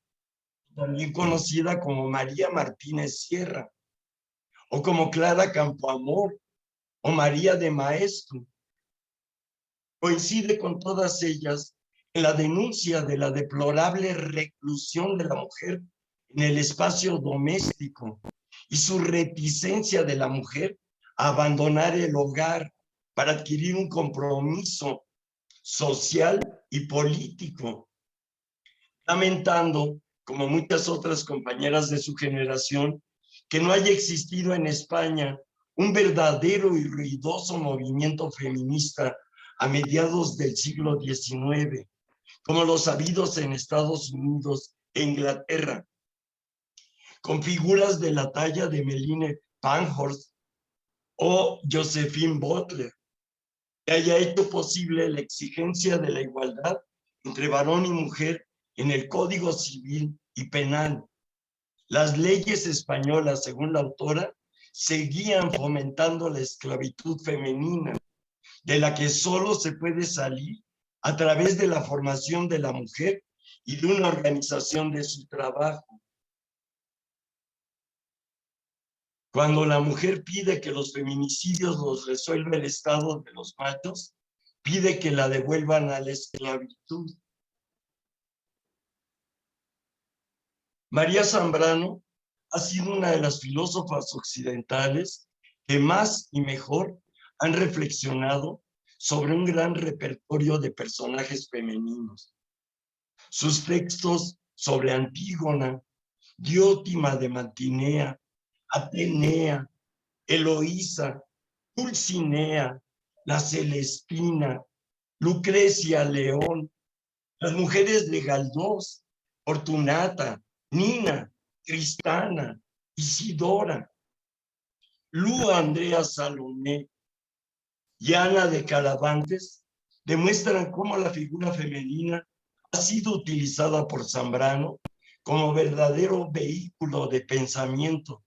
también conocida como María Martínez Sierra, o como Clara Campoamor, o María de Maestro. Coincide con todas ellas en la denuncia de la deplorable reclusión de la mujer en el espacio doméstico y su reticencia de la mujer a abandonar el hogar para adquirir un compromiso social y político, lamentando, como muchas otras compañeras de su generación, que no haya existido en España un verdadero y ruidoso movimiento feminista a mediados del siglo XIX, como los habidos en Estados Unidos e Inglaterra, con figuras de la talla de Meline Pankhurst o Josephine Butler, que haya hecho posible la exigencia de la igualdad entre varón y mujer en el Código Civil y Penal. Las leyes españolas, según la autora, seguían fomentando la esclavitud femenina, de la que solo se puede salir a través de la formación de la mujer y de una organización de su trabajo. Cuando la mujer pide que los feminicidios los resuelva el Estado de los machos, pide que la devuelvan a la esclavitud. María Zambrano ha sido una de las filósofas occidentales que más y mejor han reflexionado sobre un gran repertorio de personajes femeninos. Sus textos sobre Antígona, Diótima de Mantinea, Atenea, Eloísa, Dulcinea, la Celestina, Lucrecia León, las mujeres de Galdós, Fortunata, Nina, Tristana, Isidora, Lu Andrea Salomé y Ana de Caravantes demuestran cómo la figura femenina ha sido utilizada por Zambrano como verdadero vehículo de pensamiento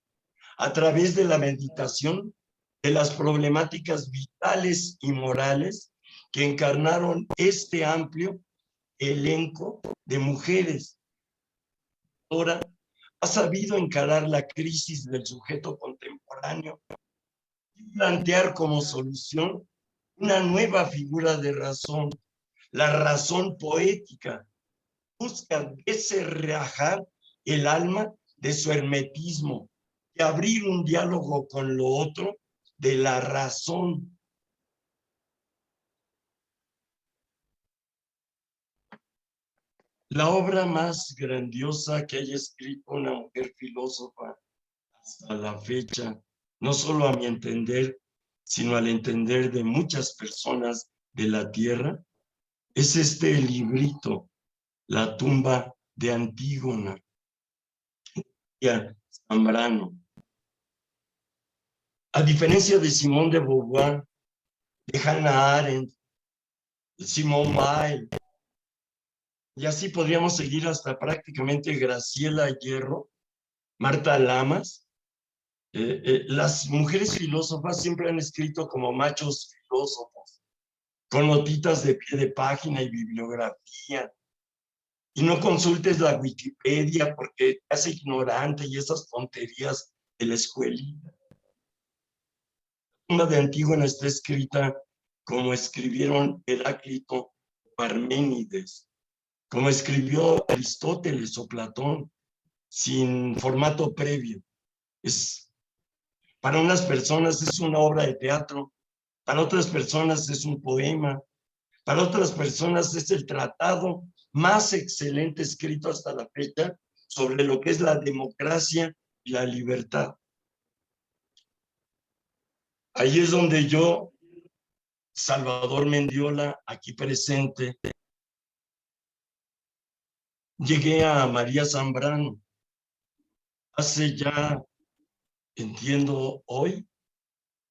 a través de la meditación de las problemáticas vitales y morales que encarnaron este amplio elenco de mujeres. Ahora ha sabido encarar la crisis del sujeto contemporáneo y plantear como solución una nueva figura de razón, la razón poética. Busca desenrajar el alma de su hermetismo y abrir un diálogo con lo otro de la razón. La obra más grandiosa que haya escrito una mujer filósofa hasta la fecha, no solo a mi entender, sino al entender de muchas personas de la tierra, es este librito, La tumba de Antígona, de Zambrano. A diferencia de Simone de Beauvoir, de Hannah Arendt, de Simone Weil, y así podríamos seguir hasta prácticamente Graciela Hierro, Marta Lamas, las mujeres filósofas siempre han escrito como machos filósofos, con notitas de pie de página y bibliografía. Y no consultes la Wikipedia porque te hace ignorante y esas tonterías de la escuelita. Una de Antígona está escrita como escribieron Heráclito o Parménides, como escribió Aristóteles o Platón, sin formato previo. Para unas personas es una obra de teatro, para otras personas es un poema, para otras personas es el tratado más excelente escrito hasta la fecha sobre lo que es la democracia y la libertad. Ahí es donde yo, Salvador Mendiola, aquí presente, llegué a María Zambrano. Hace ya, entiendo hoy,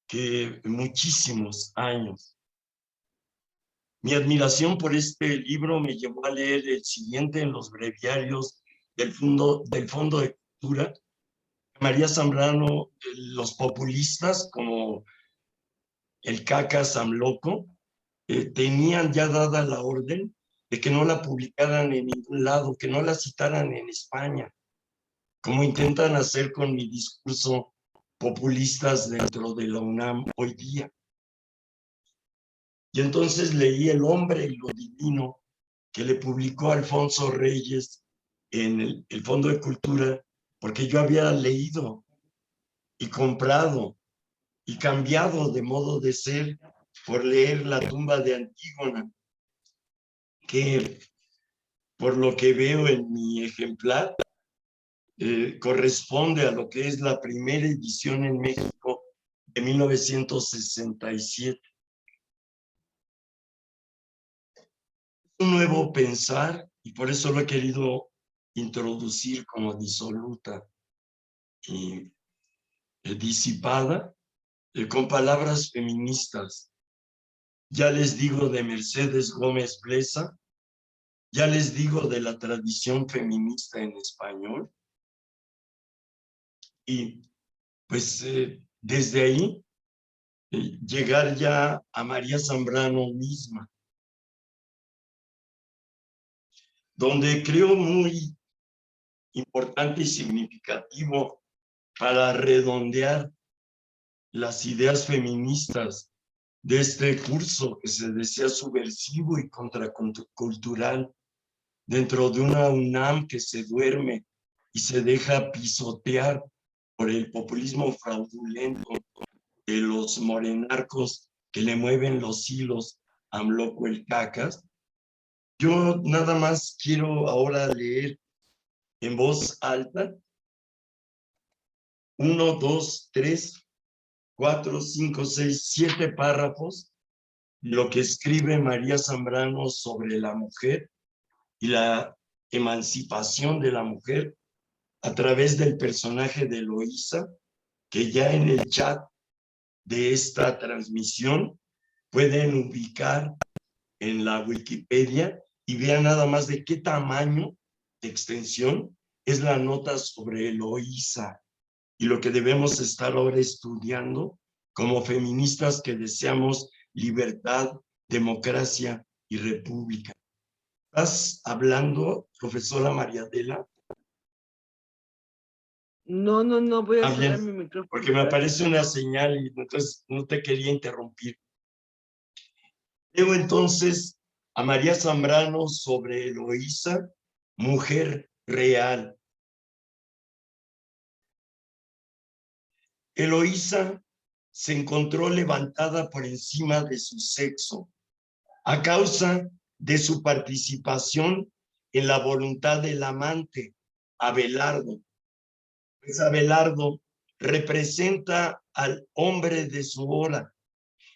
que muchísimos años. Mi admiración por este libro me llevó a leer el siguiente en los breviarios del Fondo de Cultura. María Zambrano, los populistas como el Caca Samloco, tenían ya dada la orden de que no la publicaran en ningún lado, que no la citaran en España, como intentan hacer con mi discurso populistas dentro de la UNAM hoy día. Y entonces leí El hombre y lo divino, que le publicó Alfonso Reyes en el Fondo de Cultura, porque yo había leído y comprado y cambiado de modo de ser por leer La tumba de Antígona, que por lo que veo en mi ejemplar, corresponde a lo que es la primera edición en México de 1967. Un nuevo pensar, y por eso lo he querido introducir como disoluta y disipada, con palabras feministas. Ya les digo de Mercedes Gómez Blesa, ya les digo de la tradición feminista en español. Y pues desde ahí llegar ya a María Zambrano misma, donde creo muy importante y significativo para redondear las ideas feministas de este curso que se desea subversivo y contracultural dentro de una UNAM que se duerme y se deja pisotear por el populismo fraudulento de los morenarcos que le mueven los hilos a Amloco el Cacas. Yo nada más quiero ahora leer en voz alta 1, 2, 3, 4, 5, 6, 7 párrafos, lo que escribe María Zambrano sobre la mujer y la emancipación de la mujer a través del personaje de Eloísa, que ya en el chat de esta transmisión pueden ubicar en la Wikipedia y vean nada más de qué tamaño de extensión es la nota sobre Eloísa y lo que debemos estar ahora estudiando como feministas que deseamos libertad, democracia y república. ¿Estás hablando, profesora María Adela? No, voy a cerrar Bien, mi micrófono. porque me aparece una señal y entonces no te quería interrumpir. Leo entonces a María Zambrano sobre Eloísa, mujer real. Eloísa se encontró levantada por encima de su sexo a causa de su participación en la voluntad del amante, Abelardo. Pues Abelardo representa al hombre de su hora,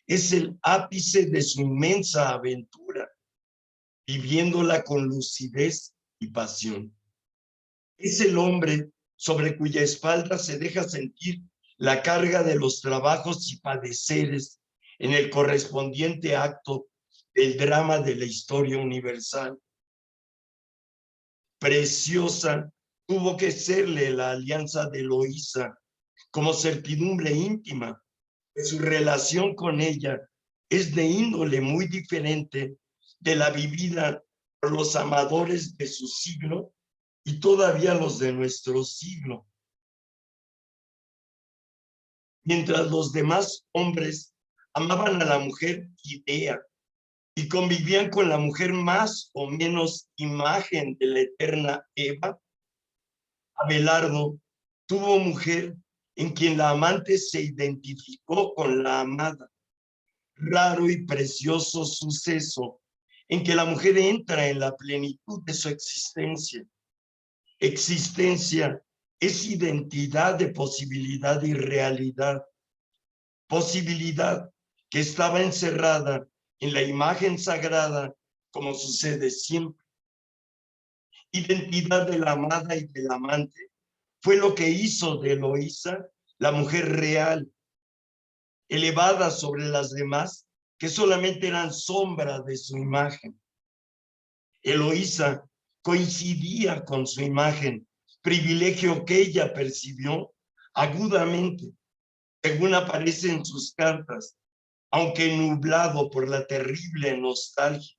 es el ápice de su inmensa aventura, viviéndola con lucidez y pasión. Es el hombre sobre cuya espalda se deja sentir la carga de los trabajos y padeceres en el correspondiente acto del drama de la historia universal. Preciosa tuvo que serle la alianza de Eloísa como certidumbre íntima de su relación con ella es de índole muy diferente de la vivida por los amadores de su siglo y todavía los de nuestro siglo. Mientras los demás hombres amaban a la mujer idea y convivían con la mujer más o menos imagen de la eterna Eva, Abelardo tuvo mujer en quien la amante se identificó con la amada. Raro y precioso suceso en que la mujer entra en la plenitud de su existencia. Existencia es identidad de posibilidad y realidad. Posibilidad que estaba encerrada en la imagen sagrada, como sucede siempre. Identidad de la amada y del amante fue lo que hizo de Eloísa la mujer real, elevada sobre las demás, que solamente eran sombra de su imagen. Eloísa coincidía con su imagen, privilegio que ella percibió agudamente, según aparece en sus cartas, aunque nublado por la terrible nostalgia.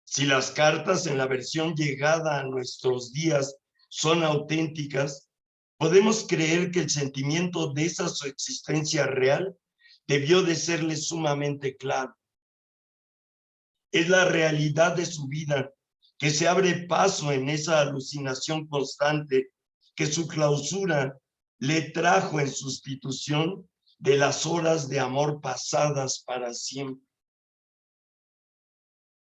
Si las cartas en la versión llegada a nuestros días son auténticas, podemos creer que el sentimiento de esa su existencia real debió de serle sumamente claro. Es la realidad de su vida que se abre paso en esa alucinación constante que su clausura le trajo en sustitución de las horas de amor pasadas para siempre.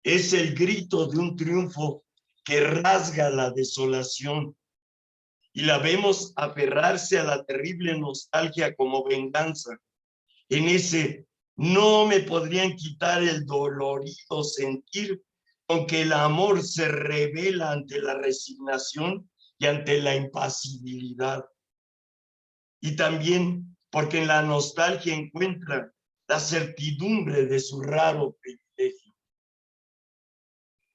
Es el grito de un triunfo que rasga la desolación y la vemos aferrarse a la terrible nostalgia como venganza. En ese no me podrían quitar el dolorido sentir con que el amor se revela ante la resignación y ante la impasibilidad. Y también porque en la nostalgia encuentra la certidumbre de su raro privilegio.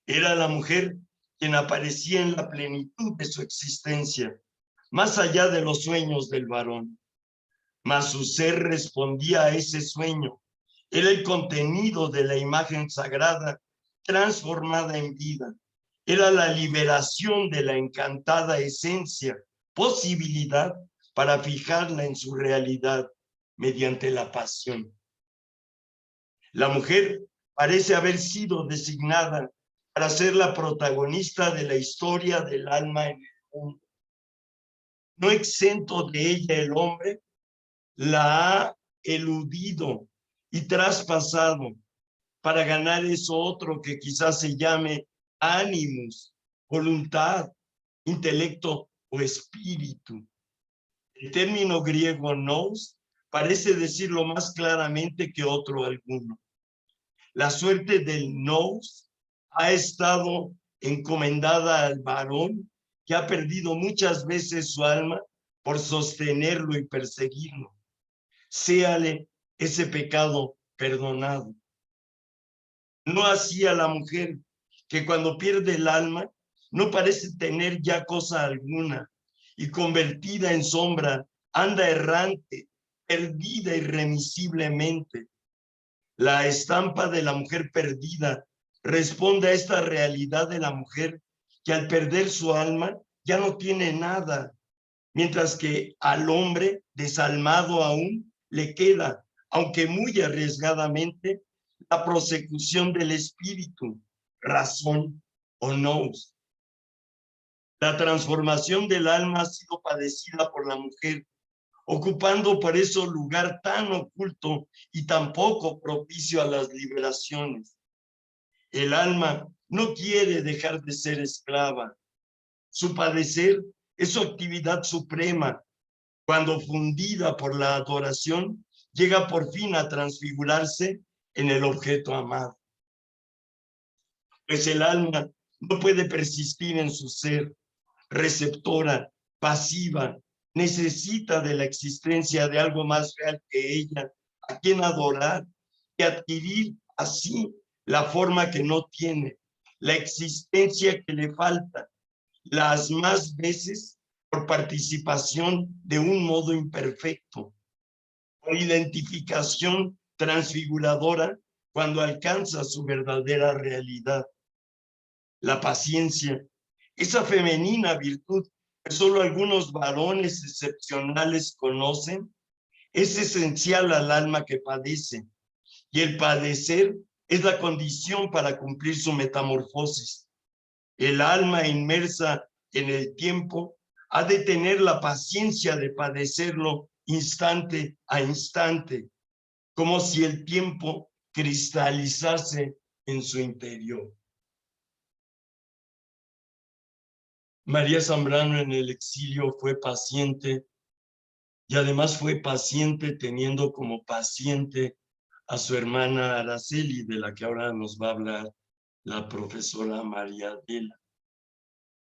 Era la mujer quien aparecía en la plenitud de su existencia, más allá de los sueños del varón. Mas su ser respondía a ese sueño. Era el contenido de la imagen sagrada transformada en vida. Era la liberación de la encantada esencia, posibilidad para fijarla en su realidad mediante la pasión. La mujer parece haber sido designada para ser la protagonista de la historia del alma en el mundo. No exento de ella el hombre, la ha eludido y traspasado para ganar eso otro que quizás se llame ánimos, voluntad, intelecto o espíritu. El término griego nous parece decirlo más claramente que otro alguno. La suerte del nous ha estado encomendada al varón que ha perdido muchas veces su alma por sostenerlo y perseguirlo. Séale ese pecado perdonado. No así a la mujer, que cuando pierde el alma no parece tener ya cosa alguna y convertida en sombra anda errante, perdida irremisiblemente. La estampa de la mujer perdida responde a esta realidad de la mujer que al perder su alma ya no tiene nada, mientras que al hombre desalmado aún le queda, aunque muy arriesgadamente, la prosecución del espíritu, razón o nous. La transformación del alma ha sido padecida por la mujer, ocupando por eso lugar tan oculto y tan poco propicio a las liberaciones. El alma no quiere dejar de ser esclava. Su padecer es su actividad suprema. Cuando fundida por la adoración, llega por fin a transfigurarse en el objeto amado. Pues el alma no puede persistir en su ser, receptora, pasiva, necesita de la existencia de algo más real que ella, a quien adorar y adquirir así la forma que no tiene, la existencia que le falta, las más veces por participación de un modo imperfecto, por identificación transfiguradora cuando alcanza su verdadera realidad. La paciencia, esa femenina virtud que solo algunos varones excepcionales conocen, es esencial al alma que padece, y el padecer es la condición para cumplir su metamorfosis. El alma inmersa en el tiempo ha de tener la paciencia de padecerlo instante a instante, como si el tiempo cristalizase en su interior. María Zambrano en el exilio fue paciente y además fue paciente teniendo como paciente a su hermana Araceli, de la que ahora nos va a hablar la profesora María Adela.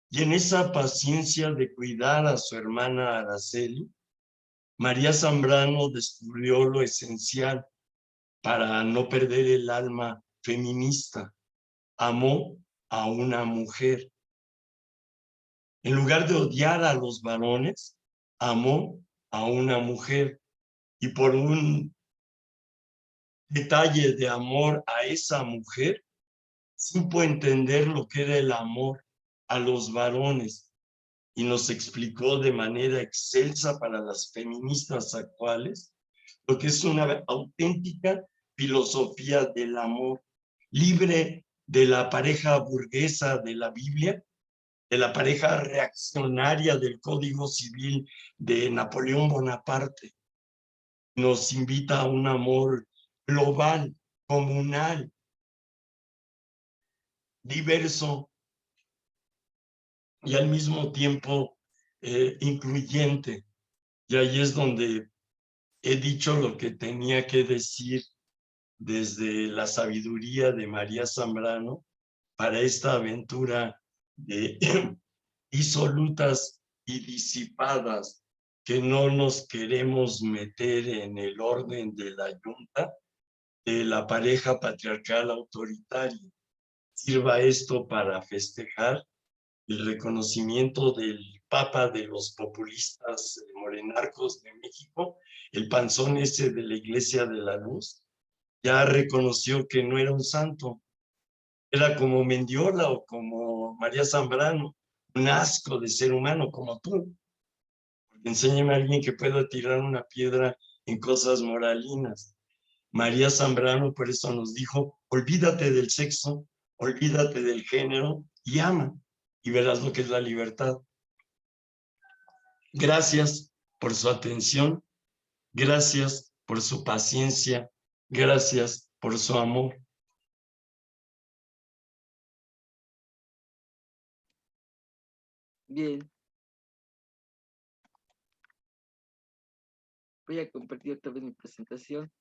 Y en esa paciencia de cuidar a su hermana Araceli, María Zambrano descubrió lo esencial para no perder el alma feminista. Amó a una mujer. En lugar de odiar a los varones, amó a una mujer. Y por un detalle de amor a esa mujer, supo entender lo que era el amor a los varones y nos explicó de manera excelsa para las feministas actuales lo que es una auténtica filosofía del amor, libre de la pareja burguesa de la Biblia, de la pareja reaccionaria del Código Civil de Napoleón Bonaparte. Nos invita a un amor global, comunal, diverso y al mismo tiempo incluyente. Y ahí es donde he dicho lo que tenía que decir desde la sabiduría de María Zambrano para esta aventura de disolutas y disipadas, que no nos queremos meter en el orden de la yunta de la pareja patriarcal autoritaria. Sirva esto para festejar el reconocimiento del Papa de los populistas morenarcos de México, el panzón ese de la Iglesia de la Luz, ya reconoció que no era un santo, era como Mendiola o como María Zambrano, un asco de ser humano como tú. Enséñame a alguien que pueda tirar una piedra en cosas moralinas. María Zambrano por eso nos dijo, olvídate del sexo, olvídate del género y ama, y verás lo que es la libertad. Gracias por su atención, gracias por su paciencia, gracias por su amor. Bien. Voy a compartir otra vez mi presentación,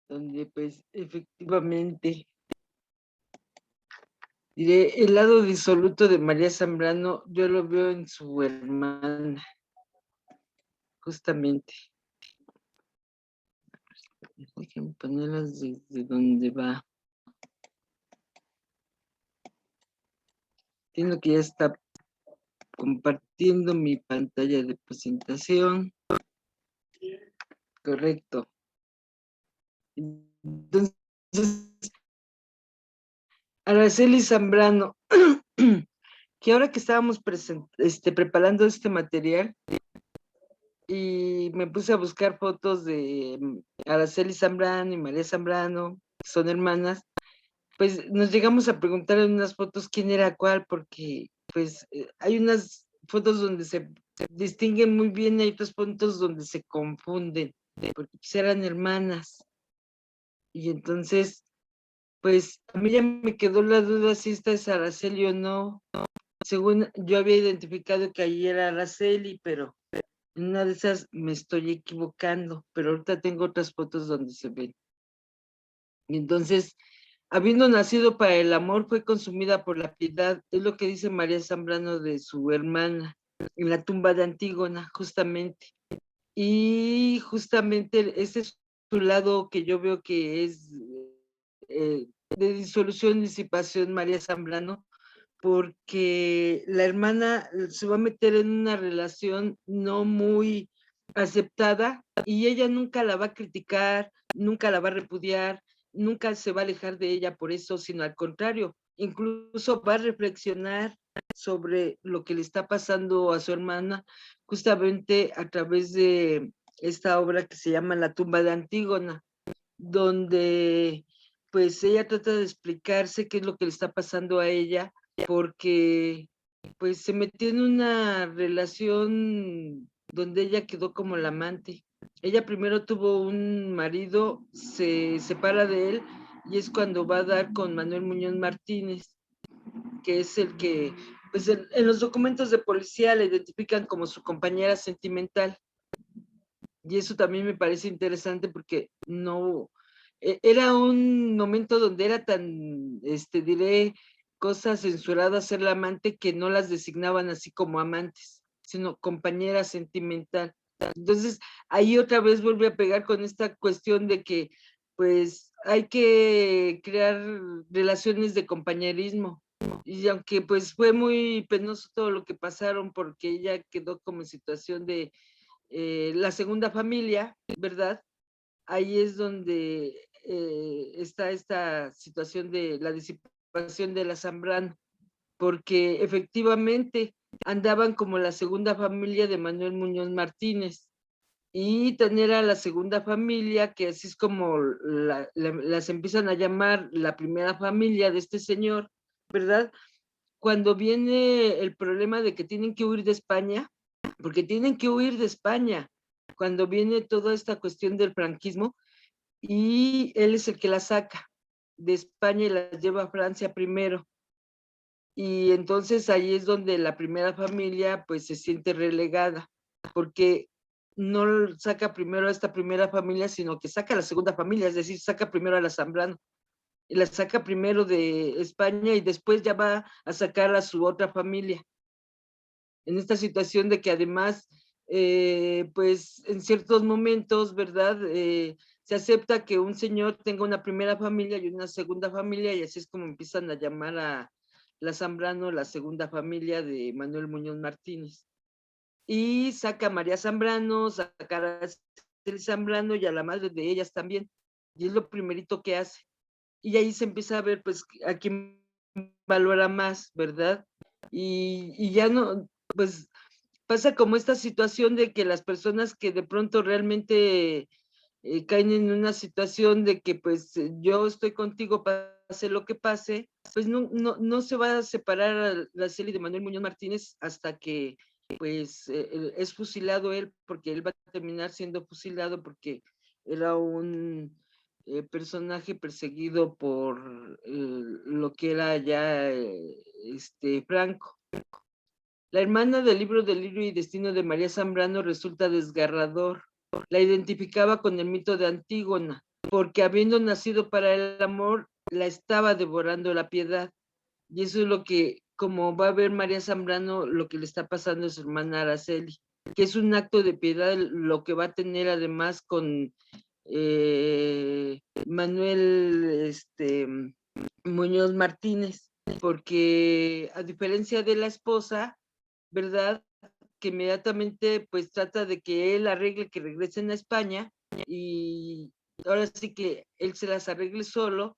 donde pues efectivamente diré, el lado disoluto de María Zambrano, yo lo veo en su hermana, justamente. Déjenme ponerlas desde donde va. Entiendo que ya está compartiendo mi pantalla de presentación. Correcto. Entonces, Araceli Zambrano, que ahora que estábamos preparando este material y me puse a buscar fotos de Araceli Zambrano y María Zambrano, que son hermanas, pues nos llegamos a preguntar en unas fotos quién era cuál, porque pues hay unas fotos donde se distinguen muy bien y hay otras fotos donde se confunden, porque pues eran hermanas. Y entonces, pues a mí ya me quedó la duda si esta es Araceli o no. Según yo había identificado que ahí era Araceli, pero en una de esas me estoy equivocando, pero ahorita tengo otras fotos donde se ven. Y entonces, habiendo nacido para el amor, fue consumida por la piedad, es lo que dice María Zambrano de su hermana, en la tumba de Antígona, justamente. Y justamente ese es su lado que yo veo que es de disolución y disipación María Zambrano, porque la hermana se va a meter en una relación no muy aceptada y ella nunca la va a criticar, nunca la va a repudiar, nunca se va a alejar de ella por eso, sino al contrario, incluso va a reflexionar sobre lo que le está pasando a su hermana, justamente a través de esta obra que se llama La tumba de Antígona, donde pues ella trata de explicarse qué es lo que le está pasando a ella, porque pues se metió en una relación donde ella quedó como la amante. Ella primero tuvo un marido, se separa de él y es cuando va a dar con Manuel Muñoz Martínez, que es el que, pues en los documentos de policía la identifican como su compañera sentimental. Y eso también me parece interesante porque no, era un momento donde era tan, diré, cosas censuradas ser la amante que no las designaban así como amantes, sino compañera sentimental. Entonces, ahí otra vez vuelve a pegar con esta cuestión de que, pues, hay que crear relaciones de compañerismo. Y aunque pues fue muy penoso todo lo que pasaron porque ella quedó como en situación de la segunda familia, ¿verdad? Ahí es donde está esta situación de la disipación de la Zambrano, porque efectivamente andaban como la segunda familia de Manuel Muñoz Martínez y tener a la segunda familia, que así es como las empiezan a llamar la primera familia de este señor, ¿verdad? Cuando viene el problema de que tienen que huir de España, porque tienen que huir de España, cuando viene toda esta cuestión del franquismo, y él es el que la saca de España y la lleva a Francia primero. Y entonces ahí es donde la primera familia pues se siente relegada, porque no saca primero a esta primera familia, sino que saca a la segunda familia, es decir, saca primero a la Zambrano, y la saca primero de España y después ya va a sacar a su otra familia. En esta situación de que además, pues en ciertos momentos, ¿verdad? Se acepta que un señor tenga una primera familia y una segunda familia y así es como empiezan a llamar a la Zambrano la segunda familia de Manuel Muñoz Martínez. Y saca a María Zambrano, saca a Araceli Zambrano y a la madre de ellas también. Y es lo primerito que hace. Y ahí se empieza a ver, pues, a quién valora más, ¿verdad? Y ya no, pues, pasa como esta situación de que las personas que de pronto realmente caen en una situación de que pues yo estoy contigo, pase lo que pase, pues no se va a separar a la serie de Manuel Muñoz Martínez hasta que pues es fusilado él, porque él va a terminar siendo fusilado porque era un personaje perseguido por lo que era ya Franco. La hermana del libro Delirio y Destino de María Zambrano resulta desgarrador. La identificaba con el mito de Antígona, porque habiendo nacido para el amor, la estaba devorando la piedad. Y eso es lo que, como va a ver María Zambrano, lo que le está pasando a su hermana Araceli, que es un acto de piedad lo que va a tener además con Manuel Muñoz Martínez, porque a diferencia de la esposa, ¿verdad? Que inmediatamente pues trata de que él arregle que regresen a España y ahora sí que él se las arregle solo,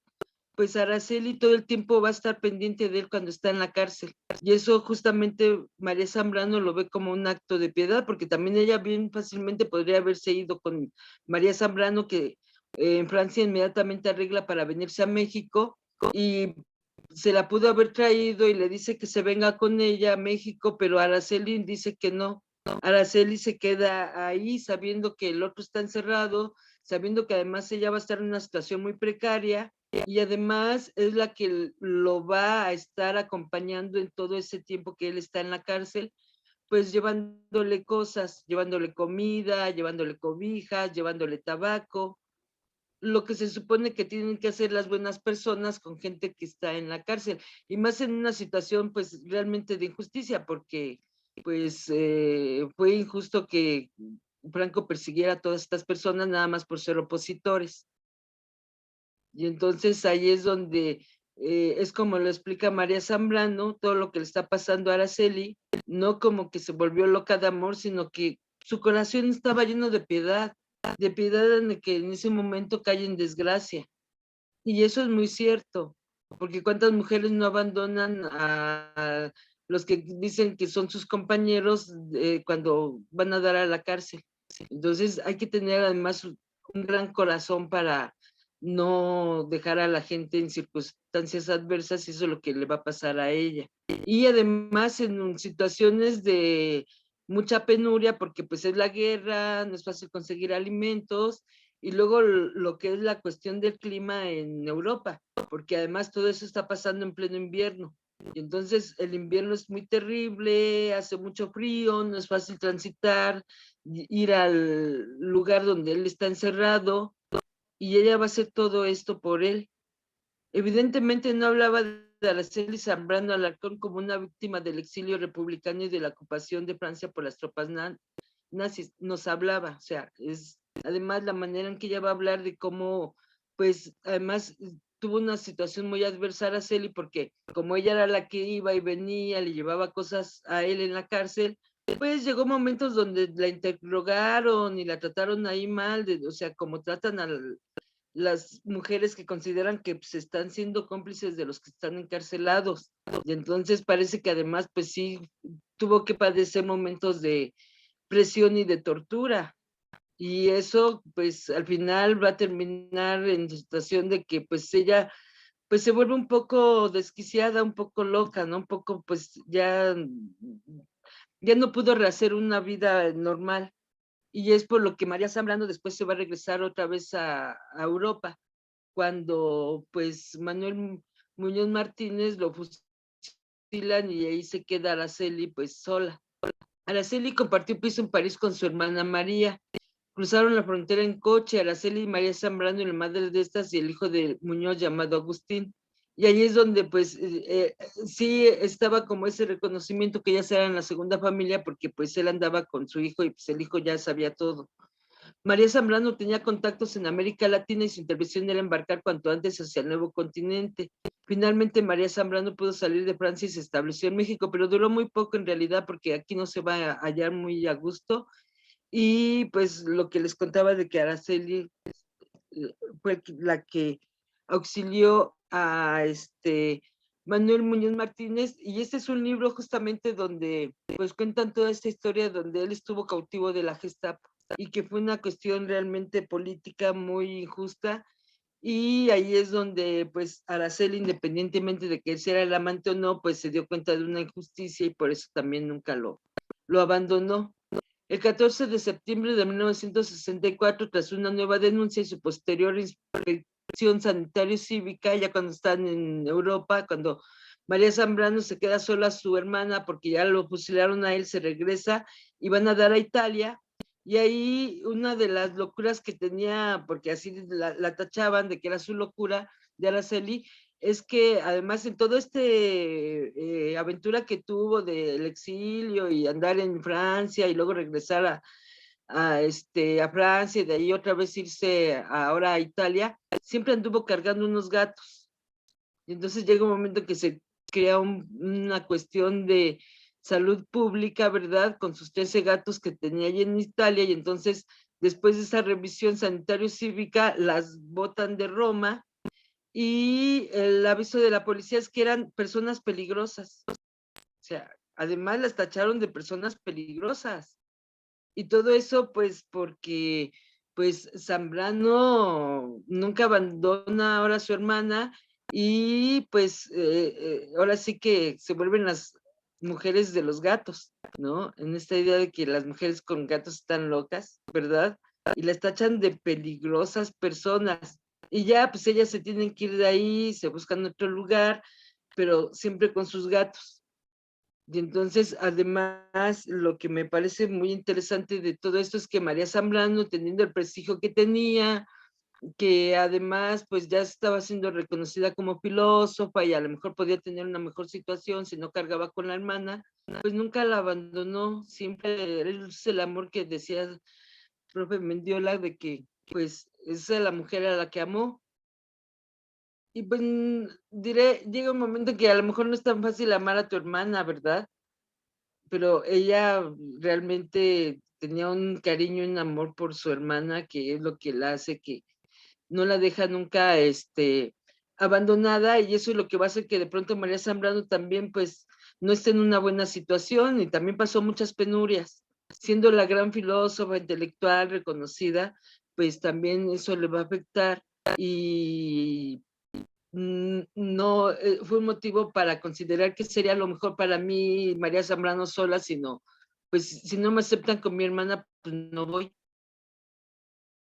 pues Araceli todo el tiempo va a estar pendiente de él cuando está en la cárcel. Y eso justamente María Zambrano lo ve como un acto de piedad, porque también ella bien fácilmente podría haberse ido con María Zambrano, que en Francia inmediatamente arregla para venirse a México y se la pudo haber traído y le dice que se venga con ella a México, pero Araceli dice que no. Araceli se queda ahí sabiendo que el otro está encerrado, sabiendo que además ella va a estar en una situación muy precaria y además es la que lo va a estar acompañando en todo ese tiempo que él está en la cárcel, pues llevándole cosas, llevándole comida, llevándole cobijas, llevándole tabaco, lo que se supone que tienen que hacer las buenas personas con gente que está en la cárcel, y más en una situación pues realmente de injusticia, porque pues fue injusto que Franco persiguiera a todas estas personas nada más por ser opositores. Y entonces ahí es donde es como lo explica María Zambrano, todo lo que le está pasando a Araceli, no como que se volvió loca de amor, sino que su corazón estaba lleno de piedad en el que en ese momento cae en desgracia. Y eso es muy cierto, porque cuántas mujeres no abandonan a los que dicen que son sus compañeros cuando van a dar a la cárcel. Entonces hay que tener además un gran corazón para no dejar a la gente en circunstancias adversas, y eso es lo que le va a pasar a ella. Y además en situaciones de mucha penuria, porque pues es la guerra, no es fácil conseguir alimentos, y luego lo que es la cuestión del clima en Europa, porque además todo eso está pasando en pleno invierno. Y entonces el invierno es muy terrible, hace mucho frío, no es fácil transitar, ir al lugar donde él está encerrado, y ella va a hacer todo esto por él. Evidentemente no hablaba de Araceli Zambrano Alarcón como una víctima del exilio republicano y de la ocupación de Francia por las tropas nazis, nos hablaba, o sea, es además la manera en que ella va a hablar de cómo, pues, además tuvo una situación muy adversa a Araceli, porque como ella era la que iba y venía, le llevaba cosas a él en la cárcel, pues llegó momentos donde la interrogaron y la trataron ahí mal, o sea, como tratan a las mujeres que consideran que pues, están siendo cómplices de los que están encarcelados. Y entonces parece que además, pues sí, tuvo que padecer momentos de presión y de tortura. Y eso, pues al final va a terminar en situación de que pues ella pues se vuelve un poco desquiciada, un poco loca, ¿no? Un poco pues ya no pudo rehacer una vida normal. Y es por lo que María Zambrano después se va a regresar otra vez a Europa, cuando pues Manuel Muñoz Martínez lo fusilan y ahí se queda Araceli pues sola. Araceli compartió piso en París con su hermana María. Cruzaron la frontera en coche, Araceli y María Zambrano, y la madre de estas, y el hijo de Muñoz llamado Agustín. Y ahí es donde pues sí estaba como ese reconocimiento que ellas eran la segunda familia, porque pues él andaba con su hijo y pues el hijo ya sabía todo. María Zambrano tenía contactos en América Latina y su intervención era embarcar cuanto antes hacia el nuevo continente. Finalmente María Zambrano pudo salir de Francia y se estableció en México, pero duró muy poco en realidad, porque aquí no se va a hallar muy a gusto. Y pues lo que les contaba de que Araceli fue la que auxilió a Manuel Muñoz Martínez, y este es un libro justamente donde pues cuentan toda esta historia donde él estuvo cautivo de la Gestapo y que fue una cuestión realmente política muy injusta, y ahí es donde pues Araceli, independientemente de que él era el amante o no, pues se dio cuenta de una injusticia y por eso también nunca lo abandonó. El 14 de septiembre de 1964, tras una nueva denuncia y su posterior inspección sanitario-cívica, ya cuando están en Europa, cuando María Zambrano se queda sola a su hermana porque ya lo fusilaron a él, se regresa y van a dar a Italia. Y ahí una de las locuras que tenía, porque así la tachaban de que era su locura de Araceli, es que además en todo aventura que tuvo del exilio y andar en Francia y luego regresar a Francia y de ahí otra vez irse ahora a Italia, siempre anduvo cargando unos gatos. Y entonces llega un momento que se crea una cuestión de salud pública, ¿verdad? Con sus 13 gatos que tenía allí en Italia y entonces después de esa revisión sanitario-cívica las botan de Roma y el aviso de la policía es que eran personas peligrosas. O sea, además las tacharon de personas peligrosas. Y todo eso, pues, porque, pues, Zambrano nunca abandona ahora a su hermana y, pues, ahora sí que se vuelven las mujeres de los gatos, ¿no? En esta idea de que las mujeres con gatos están locas, ¿verdad? Y las tachan de peligrosas personas. Y ya, pues, ellas se tienen que ir de ahí, se buscan otro lugar, pero siempre con sus gatos. Y entonces, además, lo que me parece muy interesante de todo esto es que María Zambrano, teniendo el prestigio que tenía, que además pues ya estaba siendo reconocida como filósofa y a lo mejor podía tener una mejor situación si no cargaba con la hermana, pues nunca la abandonó, siempre es el amor que decía el profe Mendiola de que pues es la mujer a la que amó. Y pues diré, llega un momento en que a lo mejor no es tan fácil amar a tu hermana, ¿verdad? Pero ella realmente tenía un cariño y un amor por su hermana, que es lo que la hace que no la deja nunca abandonada, y eso es lo que va a hacer que de pronto María Zambrano también pues no esté en una buena situación y también pasó muchas penurias. Siendo la gran filósofa intelectual reconocida, pues también eso le va a afectar y no fue un motivo para considerar que sería lo mejor para mí María Zambrano sola, sino, pues si no me aceptan con mi hermana, pues no voy.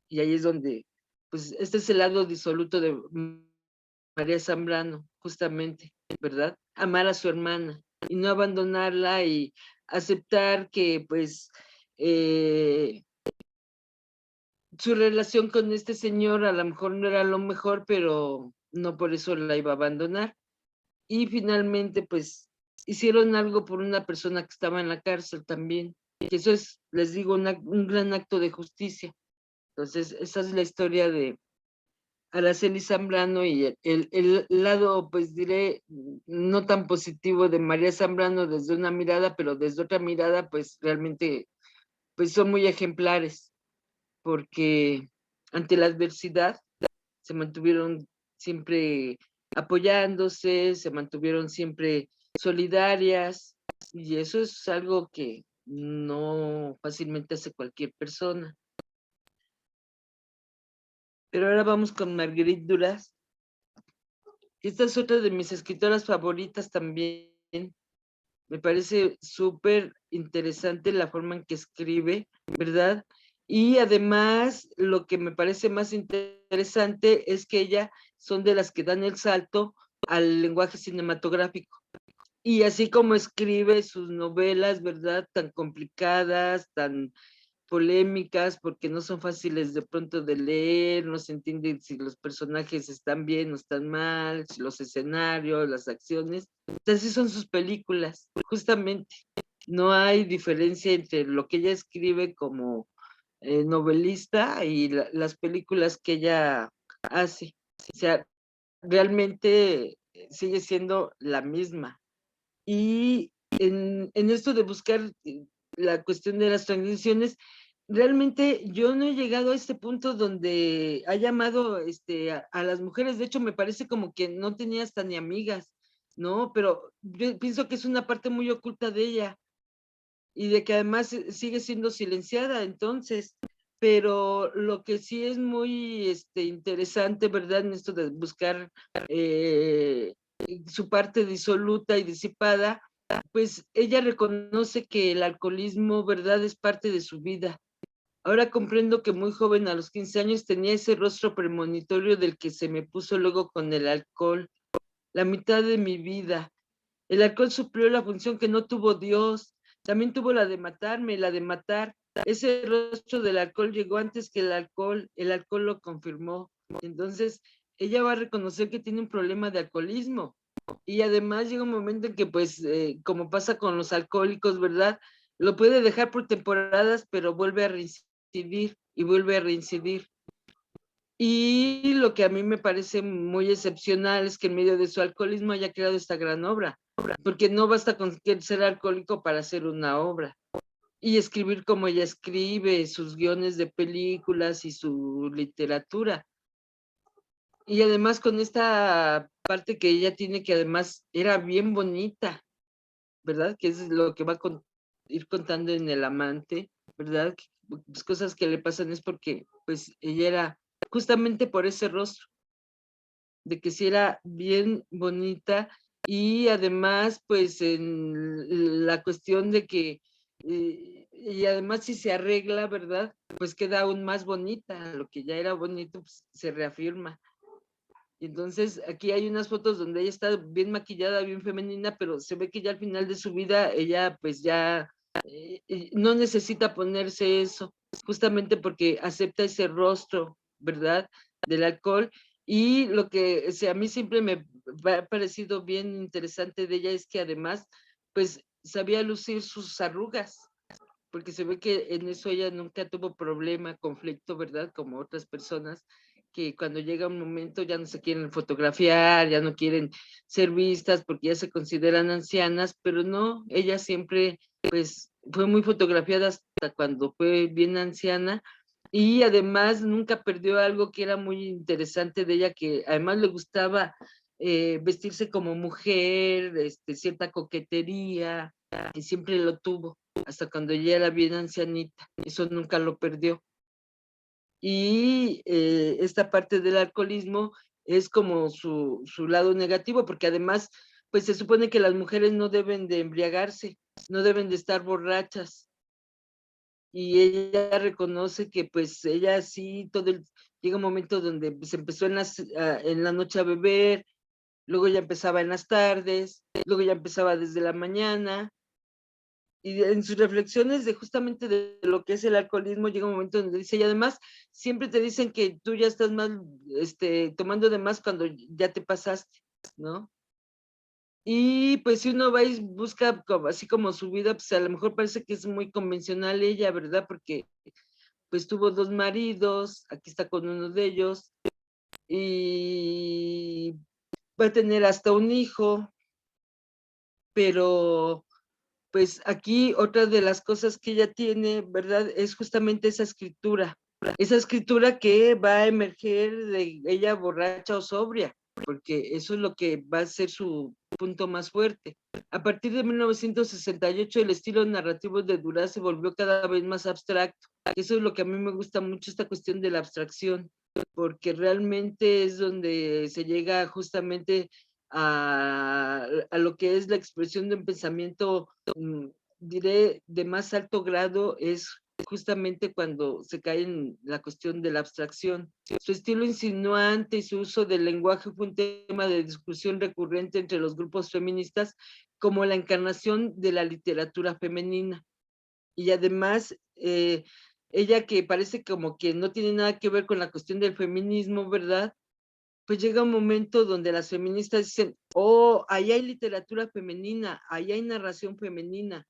Y ahí es donde, pues este es el lado disoluto de María Zambrano, justamente, ¿verdad? Amar a su hermana y no abandonarla y aceptar que, pues, eh, su relación con este señor a lo mejor no era lo mejor, pero no por eso la iba a abandonar. Y finalmente, pues, hicieron algo por una persona que estaba en la cárcel también, que eso es, les digo, un gran acto de justicia. Entonces, esa es la historia de Araceli Zambrano y el lado, pues diré, no tan positivo de María Zambrano desde una mirada, pero desde otra mirada, pues realmente, pues son muy ejemplares, porque ante la adversidad se mantuvieron siempre apoyándose, se mantuvieron siempre solidarias, y eso es algo que no fácilmente hace cualquier persona. Pero ahora vamos con Marguerite Duras. Esta es otra de mis escritoras favoritas también. Me parece súper interesante la forma en que escribe, ¿verdad? Y además, lo que me parece más interesante es que ella son de las que dan el salto al lenguaje cinematográfico. Y así como escribe sus novelas, ¿verdad? Tan complicadas, tan polémicas, porque no son fáciles de pronto de leer, no se entiende si los personajes están bien o están mal, si los escenarios, las acciones. Así son sus películas, justamente. No hay diferencia entre lo que ella escribe como novelista y las películas que ella hace. O sea, realmente sigue siendo la misma. Y en esto de buscar la cuestión de las transiciones, realmente yo no he llegado a este punto donde ha llamado a las mujeres, de hecho me parece como que no tenía hasta ni amigas, ¿no? Pero yo pienso que es una parte muy oculta de ella y de que además sigue siendo silenciada entonces, pero lo que sí es muy interesante, ¿verdad? En esto de buscar su parte disoluta y disipada, pues ella reconoce que el alcoholismo, ¿verdad?, es parte de su vida. Ahora comprendo que muy joven, a los 15 años, tenía ese rostro premonitorio del que se me puso luego con el alcohol, la mitad de mi vida. El alcohol suplió la función que no tuvo Dios, también tuvo la de matarme, la de matar. Ese rostro del alcohol llegó antes que el alcohol lo confirmó. Entonces, ella va a reconocer que tiene un problema de alcoholismo. Y además llega un momento en que, pues, como pasa con los alcohólicos, ¿verdad? Lo puede dejar por temporadas, pero vuelve a reincidir y vuelve a reincidir. Y lo que a mí me parece muy excepcional es que en medio de su alcoholismo haya creado esta gran obra, porque no basta con ser alcohólico para hacer una obra y escribir como ella escribe, sus guiones de películas y su literatura. Y además con esta parte que ella tiene, que además era bien bonita, ¿verdad? Que es lo que va a ir contando en El amante, ¿verdad? Pues cosas que le pasan es porque pues ella era justamente por ese rostro, de que sí era bien bonita y además pues en la cuestión de que y además si se arregla, ¿verdad? Pues queda aún más bonita, lo que ya era bonito pues, se reafirma. Y entonces aquí hay unas fotos donde ella está bien maquillada, bien femenina, pero se ve que ya al final de su vida ella pues ya no necesita ponerse eso, justamente porque acepta ese rostro, ¿verdad? Del alcohol. Y lo que a mí siempre me ha parecido bien interesante de ella es que además pues sabía lucir sus arrugas, porque se ve que en eso ella nunca tuvo problema, conflicto, ¿verdad? Como otras personas que cuando llega un momento ya no se quieren fotografiar, ya no quieren ser vistas porque ya se consideran ancianas, pero no, ella siempre pues fue muy fotografiada hasta cuando fue bien anciana y además nunca perdió algo que era muy interesante de ella, que además le gustaba vestirse como mujer, cierta coquetería, que siempre lo tuvo hasta cuando ella era bien ancianita, eso nunca lo perdió. Y esta parte del alcoholismo es como su lado negativo, porque además, pues se supone que las mujeres no deben de embriagarse, no deben de estar borrachas. Y ella reconoce que pues ella sí, llega un momento donde se pues, empezó en la noche a beber, luego ya empezaba en las tardes, luego ya empezaba desde la mañana, y en sus reflexiones de justamente de lo que es el alcoholismo, llega un momento donde dice, y además siempre te dicen que tú ya estás mal, tomando de más cuando ya te pasaste, ¿no? Y pues si uno va y busca como, así como su vida, pues a lo mejor parece que es muy convencional ella, ¿verdad? Porque pues tuvo 2 maridos, aquí está con uno de ellos, y va a tener hasta un hijo, pero pues aquí otra de las cosas que ella tiene, ¿verdad? Es justamente esa escritura que va a emerger de ella borracha o sobria, porque eso es lo que va a ser su punto más fuerte. A partir de 1968, el estilo narrativo de Duras se volvió cada vez más abstracto. Eso es lo que a mí me gusta mucho, esta cuestión de la abstracción, porque realmente es donde se llega justamente a lo que es la expresión de un pensamiento, diré, de más alto grado, es justamente cuando se cae en la cuestión de la abstracción. Su estilo insinuante y su uso del lenguaje fue un tema de discusión recurrente entre los grupos feministas como la encarnación de la literatura femenina. Y además, ella que parece como que no tiene nada que ver con la cuestión del feminismo, ¿verdad? Pues llega un momento donde las feministas dicen, oh, ahí hay literatura femenina, ahí hay narración femenina,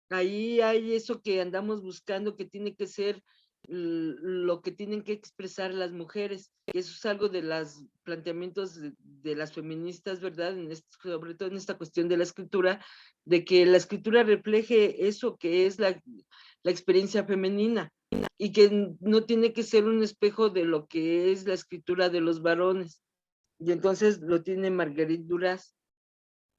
ahí hay eso que andamos buscando que tiene que ser lo que tienen que expresar las mujeres, que eso es algo de los planteamientos de las feministas, ¿verdad? Sobre todo en esta cuestión de la escritura, de que la escritura refleje eso que es la experiencia femenina y que no tiene que ser un espejo de lo que es la escritura de los varones. Y entonces lo tiene Marguerite Duras.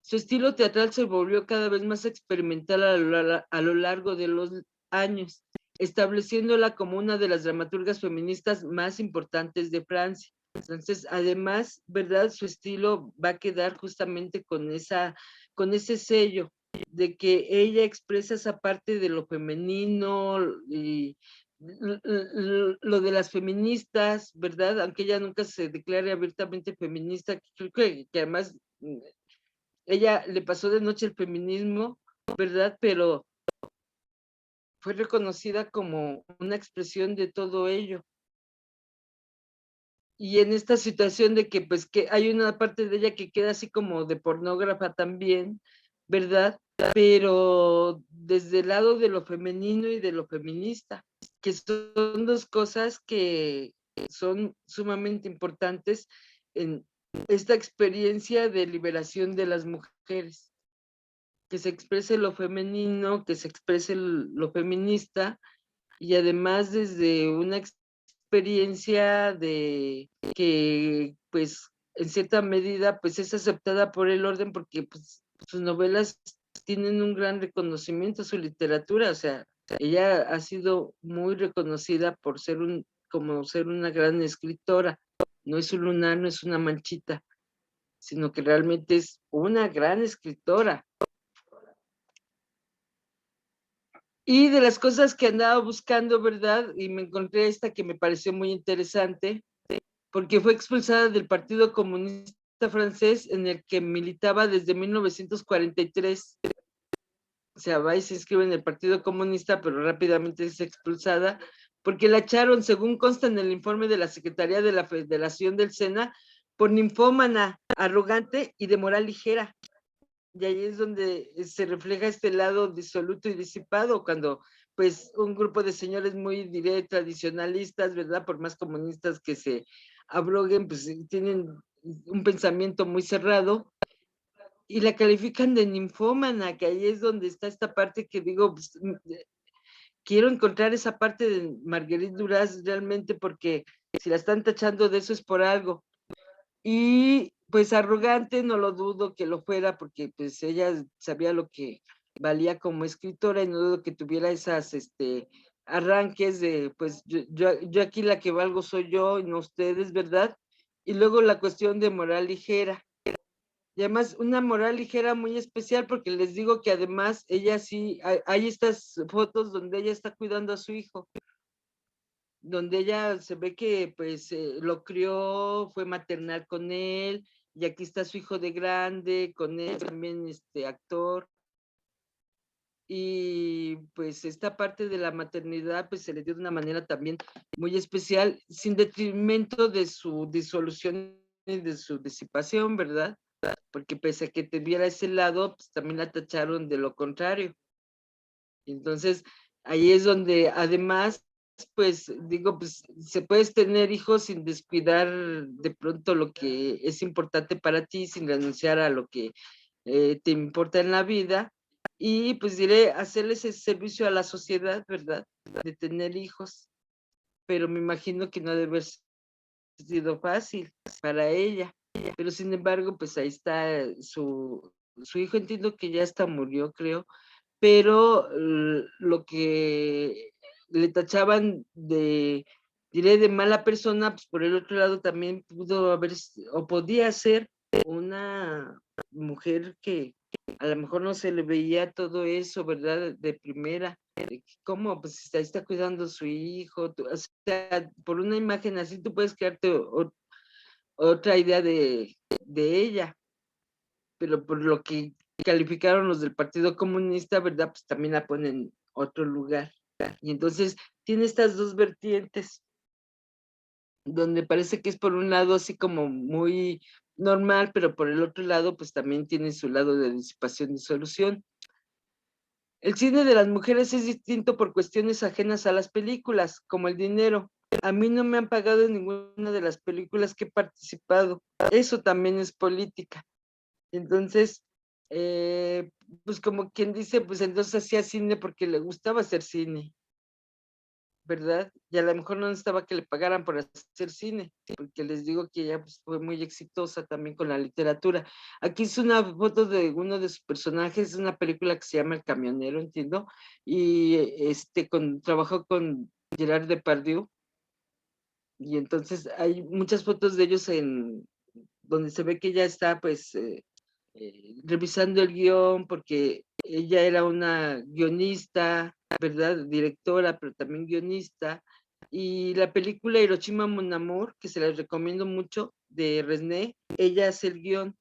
Su estilo teatral se volvió cada vez más experimental a lo largo de los años, estableciéndola como una de las dramaturgas feministas más importantes de Francia. Entonces, además, ¿verdad? Su estilo va a quedar justamente con ese sello de que ella expresa esa parte de lo femenino y lo de las feministas, ¿verdad? Aunque ella nunca se declare abiertamente feminista, creo que además ella le pasó de noche el feminismo, ¿verdad? Pero fue reconocida como una expresión de todo ello. Y en esta situación de que, pues, que hay una parte de ella que queda así como de pornógrafa también, ¿verdad? Pero desde el lado de lo femenino y de lo feminista, que son dos cosas que son sumamente importantes en esta experiencia de liberación de las mujeres, que se exprese lo femenino, que se exprese lo feminista, y además desde una experiencia de que, pues, en cierta medida, pues, es aceptada por el orden porque, pues, sus novelas tienen un gran reconocimiento, su literatura, o sea, ella ha sido muy reconocida por ser como ser una gran escritora. No es un lunar, no es una manchita, sino que realmente es una gran escritora. Y de las cosas que andaba buscando, ¿verdad? Y me encontré esta que me pareció muy interesante, porque fue expulsada del Partido Comunista Francés, en el que militaba desde 1943. O sea, va y se inscribe en el Partido Comunista, pero rápidamente es expulsada, porque la echaron, según consta en el informe de la Secretaría de la Federación del SENA, por ninfómana, arrogante y de moral ligera. Y ahí es donde se refleja este lado disoluto y disipado, cuando pues un grupo de señores muy, diré, tradicionalistas, ¿verdad? Por más comunistas que se abroguen, pues tienen un pensamiento muy cerrado y la califican de ninfómana, que ahí es donde está esta parte que digo, pues, quiero encontrar esa parte de Marguerite Duras realmente, porque si la están tachando de eso es por algo. Y pues arrogante, no lo dudo que lo fuera, porque pues ella sabía lo que valía como escritora y no dudo que tuviera esas arranques de, pues yo aquí la que valgo soy yo y no ustedes, ¿verdad? Y luego la cuestión de moral ligera. Y además una moral ligera muy especial, porque les digo que además ella sí, hay estas fotos donde ella está cuidando a su hijo, donde ella se ve que pues lo crió, fue maternal con él, y aquí está su hijo de grande, con él también actor, y pues esta parte de la maternidad pues se le dio de una manera también muy especial, sin detrimento de su disolución y de su disipación, ¿verdad? Porque pese a que tuviera ese lado, pues también la tacharon de lo contrario. Entonces, ahí es donde además, pues digo, pues se puedes tener hijos sin descuidar de pronto lo que es importante para ti, sin renunciar a lo que te importa en la vida. Y pues diré, hacerles ese servicio a la sociedad, ¿verdad? De tener hijos. Pero me imagino que no debe haber sido fácil para ella. Pero sin embargo, pues ahí está su hijo, entiendo que ya hasta murió, creo, pero lo que le tachaban de, diré, de mala persona, pues por el otro lado también pudo haber o podía ser una mujer que a lo mejor no se le veía todo eso, ¿verdad? De primera, de cómo pues ahí está cuidando a su hijo, o sea, por una imagen así tú puedes crearte otra idea de ella, pero por lo que calificaron los del Partido Comunista, ¿verdad? Pues también la ponen en otro lugar. Y entonces tiene estas dos vertientes, donde parece que es por un lado así como muy normal, pero por el otro lado, pues también tiene su lado de disipación y solución. El cine de las mujeres es distinto por cuestiones ajenas a las películas, como el dinero. A mí no me han pagado en ninguna de las películas que he participado. Eso también es política. Entonces, eh, pues como quien dice, pues entonces hacía cine porque le gustaba hacer cine, ¿verdad? Y a lo mejor no necesitaba que le pagaran por hacer cine, porque les digo que ella pues, fue muy exitosa también con la literatura. Aquí es una foto de uno de sus personajes, es una película que se llama El Camionero, entiendo, y trabajó con Gerard Depardieu, y entonces hay muchas fotos de ellos en donde se ve que ella está pues revisando el guión, porque ella era una guionista, ¿verdad? Directora, pero también guionista. Y la película Hiroshima Mon Amour, que se la recomiendo mucho, de Resnais, ella hace el guión.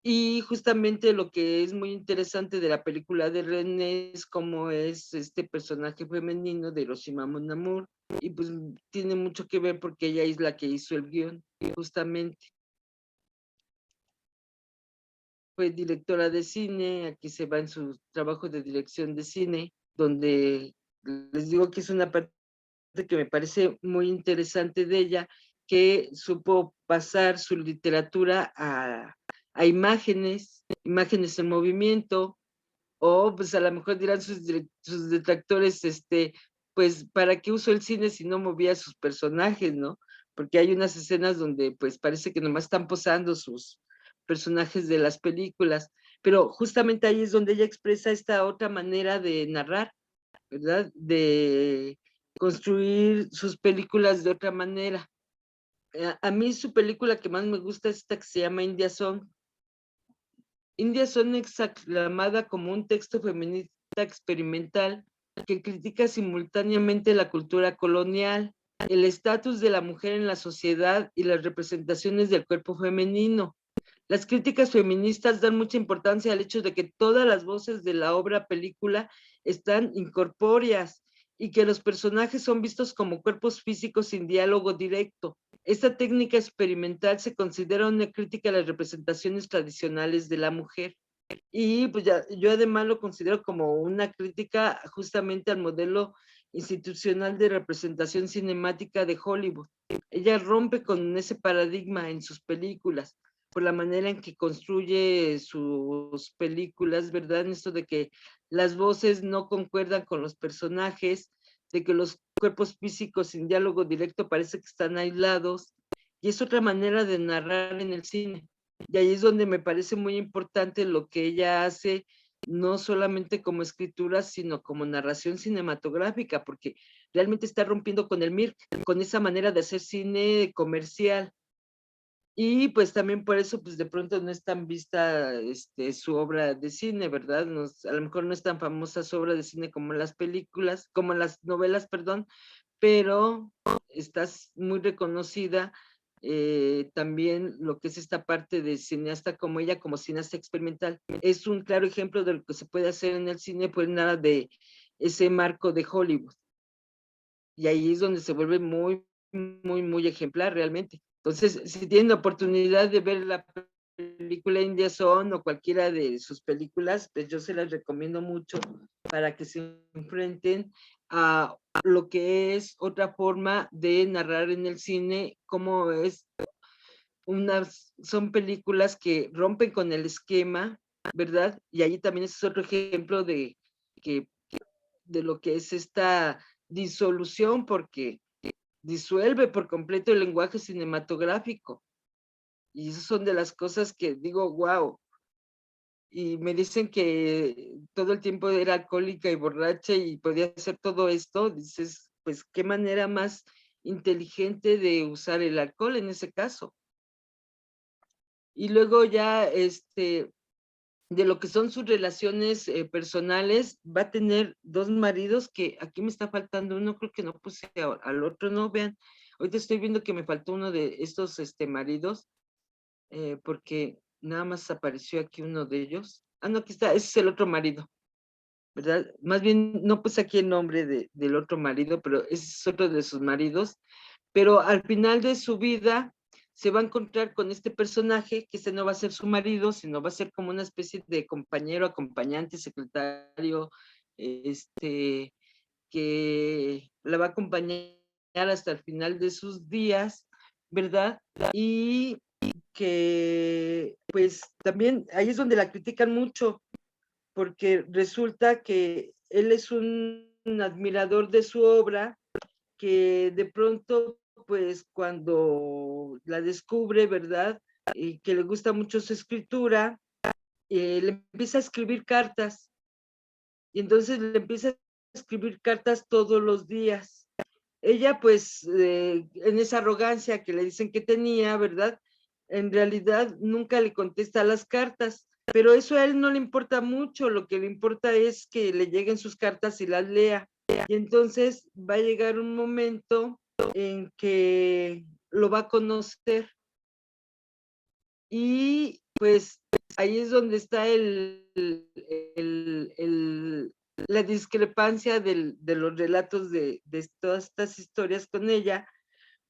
Y justamente lo que es muy interesante de la película de René es cómo es este personaje femenino de Hiroshima Mon Amour. Y pues tiene mucho que ver porque ella es la que hizo el guión, justamente. Fue directora de cine, aquí se va en su trabajo de dirección de cine, donde les digo que es una parte que me parece muy interesante de ella, que supo pasar su literatura a imágenes, imágenes en movimiento, o pues a lo mejor dirán sus detractores, pues, ¿para qué usó el cine si no movía a sus personajes, no? Porque hay unas escenas donde pues parece que nomás están posando sus personajes de las películas, pero justamente ahí es donde ella expresa esta otra manera de narrar, ¿verdad? De construir sus películas de otra manera. A mí su película que más me gusta es esta que se llama India Song. India Song es aclamada como un texto feminista experimental que critica simultáneamente la cultura colonial, el estatus de la mujer en la sociedad y las representaciones del cuerpo femenino. Las críticas feministas dan mucha importancia al hecho de que todas las voces de la obra película están incorpóreas y que los personajes son vistos como cuerpos físicos sin diálogo directo. Esta técnica experimental se considera una crítica a las representaciones tradicionales de la mujer. Y pues ya, yo además lo considero como una crítica justamente al modelo institucional de representación cinemática de Hollywood. Ella rompe con ese paradigma en sus películas, por la manera en que construye sus películas, ¿verdad? En esto de que las voces no concuerdan con los personajes, de que los cuerpos físicos sin diálogo directo parece que están aislados, y es otra manera de narrar en el cine. Y ahí es donde me parece muy importante lo que ella hace, no solamente como escritura, sino como narración cinematográfica, porque realmente está rompiendo con el MIRC, con esa manera de hacer cine comercial. Y pues también por eso, pues de pronto no es tan vista su obra de cine, ¿verdad? A lo mejor no es tan famosa su obra de cine como las películas, como las novelas, perdón, pero está muy reconocida también lo que es esta parte de cineasta como ella, como cineasta experimental. Es un claro ejemplo de lo que se puede hacer en el cine, pues nada de ese marco de Hollywood. Y ahí es donde se vuelve muy, muy, muy ejemplar realmente. Entonces, si tienen la oportunidad de ver la película India Son o cualquiera de sus películas, pues yo se las recomiendo mucho para que se enfrenten a lo que es otra forma de narrar en el cine, como es son películas que rompen con el esquema, ¿verdad? Y ahí también es otro ejemplo que, de lo que es esta disolución, porque disuelve por completo el lenguaje cinematográfico. Y esas son de las cosas que digo, wow. Y me dicen que todo el tiempo era alcohólica y borracha y podía hacer todo esto. Dices, pues qué manera más inteligente de usar el alcohol en ese caso. Y luego ya, de lo que son sus relaciones personales, va a tener dos maridos, que aquí me está faltando uno, creo que no puse al otro, no, vean, ahorita estoy viendo que me faltó uno de estos maridos, porque nada más apareció aquí uno de ellos. Ah, no, aquí está, ese es el otro marido, ¿verdad? Más bien, no puse aquí el nombre del otro marido, pero ese es otro de sus maridos, pero al final de su vida se va a encontrar con este personaje, que ese no va a ser su marido, sino va a ser como una especie de compañero, acompañante, secretario, que la va a acompañar hasta el final de sus días, ¿verdad? Y que pues también ahí es donde la critican mucho, porque resulta que él es un admirador de su obra, que de pronto, pues cuando la descubre, ¿verdad? Y que le gusta mucho su escritura, le empieza a escribir cartas, y entonces le empieza a escribir cartas todos los días. Ella, pues, en esa arrogancia que le dicen que tenía, ¿verdad? En realidad nunca le contesta las cartas, pero eso a él no le importa mucho, lo que le importa es que le lleguen sus cartas y las lea. Y entonces va a llegar un momento en que lo va a conocer y pues ahí es donde está la discrepancia de los relatos de todas estas historias con ella,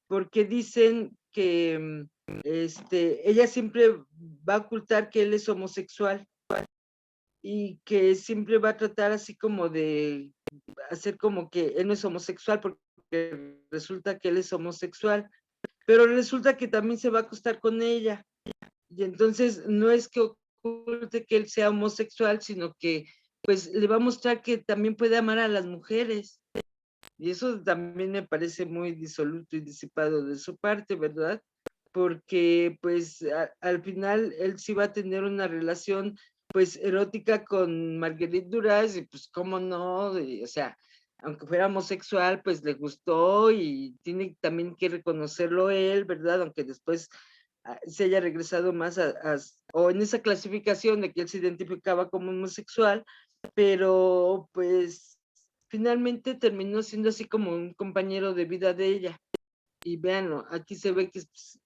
porque dicen que ella siempre va a ocultar que él es homosexual y que siempre va a tratar así como de hacer como que él no es homosexual porque resulta que él es homosexual, pero resulta que también se va a acostar con ella. Y entonces no es que oculte que él sea homosexual, sino que pues le va a mostrar que también puede amar a las mujeres. Y eso también me parece muy disoluto y disipado de su parte, ¿verdad? Porque pues al final él sí va a tener una relación pues erótica con Marguerite Duras y pues cómo no, o sea, aunque fuera homosexual, pues le gustó y tiene también que reconocerlo él, ¿verdad? Aunque después se haya regresado más o en esa clasificación de que él se identificaba como homosexual, pero pues finalmente terminó siendo así como un compañero de vida de ella. Y véanlo, aquí se ve que pues,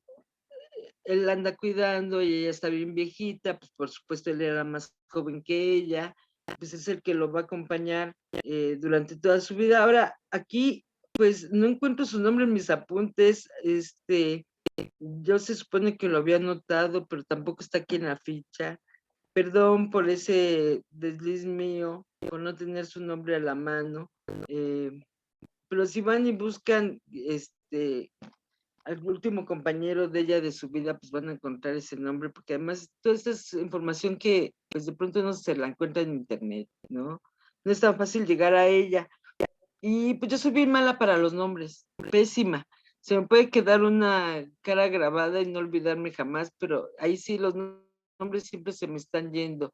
él la anda cuidando y ella está bien viejita, pues por supuesto él era más joven que ella, pues es el que lo va a acompañar durante toda su vida. Ahora, aquí pues no encuentro su nombre en mis apuntes, yo se supone que lo había anotado, pero tampoco está aquí en la ficha. Perdón por ese desliz mío, por no tener su nombre a la mano. Eh, pero si van y buscan al último compañero de ella de su vida, pues van a encontrar ese nombre, porque además toda esta es información que pues de pronto no se la encuentra en internet, ¿no? No es tan fácil llegar a ella. Y pues yo soy bien mala para los nombres, pésima. Se me puede quedar una cara grabada y no olvidarme jamás, pero ahí sí los nombres siempre se me están yendo,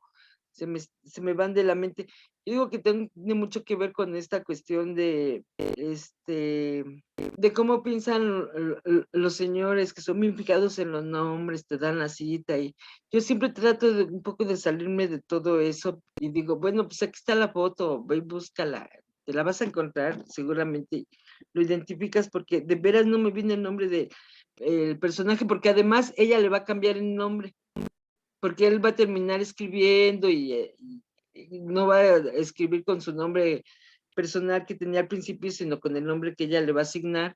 se me van de la mente. Yo digo que tiene mucho que ver con esta cuestión de cómo piensan los señores que son bien fijados en los nombres, te dan la cita y yo siempre trato de un poco de salirme de todo eso y digo, bueno, pues aquí está la foto, ve y búscala, te la vas a encontrar, seguramente lo identificas porque de veras no me viene el nombre de el personaje, porque además ella le va a cambiar el nombre, porque él va a terminar escribiendo y no va a escribir con su nombre personal que tenía al principio, sino con el nombre que ella le va a asignar,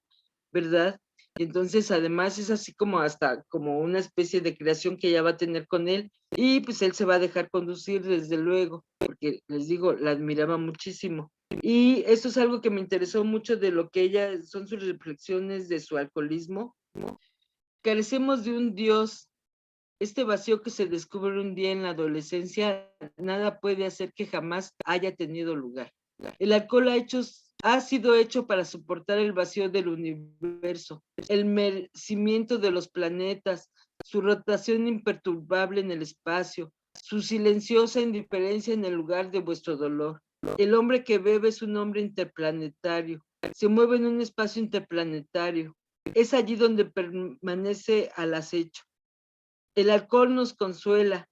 ¿verdad? Entonces, además es así como hasta como una especie de creación que ella va a tener con él y pues él se va a dejar conducir desde luego, porque les digo, la admiraba muchísimo. Y esto es algo que me interesó mucho de lo que ella, son sus reflexiones de su alcoholismo. Carecemos de un Dios. Este vacío que se descubre un día en la adolescencia, nada puede hacer que jamás haya tenido lugar. El alcohol ha sido hecho para soportar el vacío del universo, el merecimiento de los planetas, su rotación imperturbable en el espacio, su silenciosa indiferencia en el lugar de vuestro dolor. El hombre que bebe es un hombre interplanetario, se mueve en un espacio interplanetario. Es allí donde permanece al acecho. El alcohol nos consuela,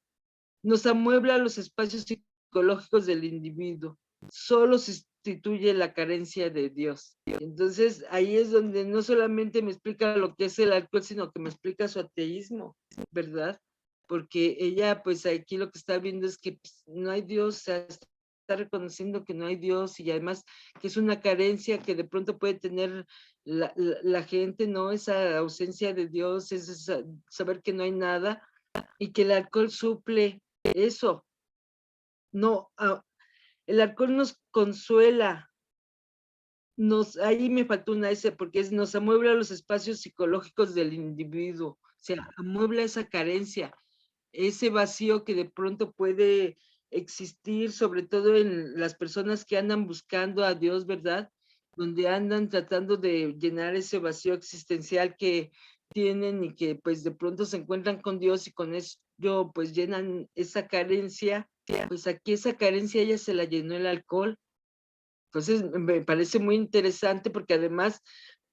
nos amuebla los espacios psicológicos del individuo, solo sustituye la carencia de Dios. Entonces ahí es donde no solamente me explica lo que es el alcohol, sino que me explica su ateísmo, ¿verdad? Porque ella pues aquí lo que está viendo es que pues, no hay Dios, o sea, está reconociendo que no hay Dios y además que es una carencia que de pronto puede tener la gente, ¿no? Esa ausencia de Dios, es saber que no hay nada y que el alcohol suple eso. No, el alcohol nos consuela, ahí me faltó una S porque nos amuebla los espacios psicológicos del individuo, o sea, amuebla esa carencia, ese vacío que de pronto puede existir, sobre todo en las personas que andan buscando a Dios, ¿verdad? Donde andan tratando de llenar ese vacío existencial que tienen y que pues de pronto se encuentran con Dios y con eso pues llenan esa carencia, pues aquí esa carencia ella se la llenó el alcohol. Entonces me parece muy interesante porque además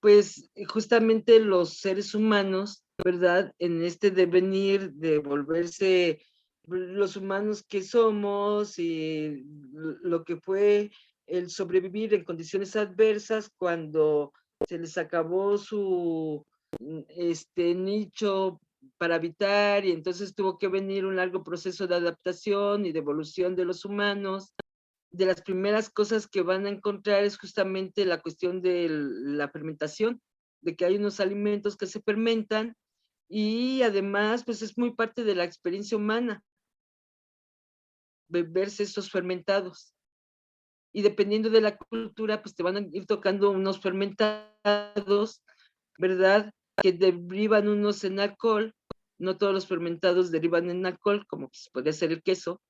pues justamente los seres humanos, ¿verdad? En este devenir de volverse los humanos que somos y lo que fue el sobrevivir en condiciones adversas cuando se les acabó su nicho para habitar y entonces tuvo que venir un largo proceso de adaptación y de evolución de los humanos. De las primeras cosas que van a encontrar es justamente la cuestión de la fermentación, de que hay unos alimentos que se fermentan y además pues es muy parte de la experiencia humana beberse esos fermentados. Y dependiendo de la cultura, pues te van a ir tocando unos fermentados, ¿verdad? Que derivan unos en alcohol. No todos los fermentados derivan en alcohol, como pues podría ser el queso,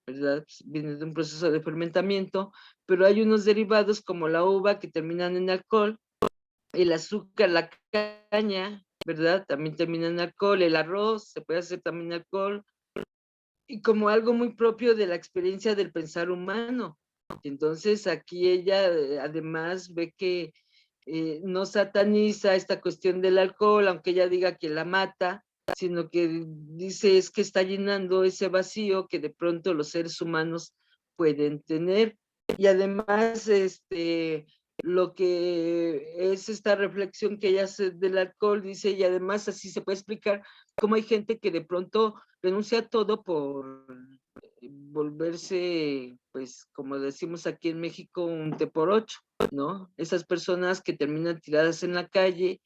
¿verdad? Pues viene de un proceso de fermentamiento, pero hay unos derivados como la uva que terminan en alcohol, el azúcar, la caña, ¿verdad? También termina en alcohol, el arroz se puede hacer también alcohol, y como algo muy propio de la experiencia del pensar humano. Entonces aquí ella además ve que no sataniza esta cuestión del alcohol, aunque ella diga que la mata, sino que dice es que está llenando ese vacío que de pronto los seres humanos pueden tener. Y además, lo que es esta reflexión que ella hace del alcohol, dice, y además así se puede explicar cómo hay gente que de pronto renuncia a todo por volverse, pues, como decimos aquí en México, un té por ocho, ¿no? Esas personas que terminan tiradas en la calle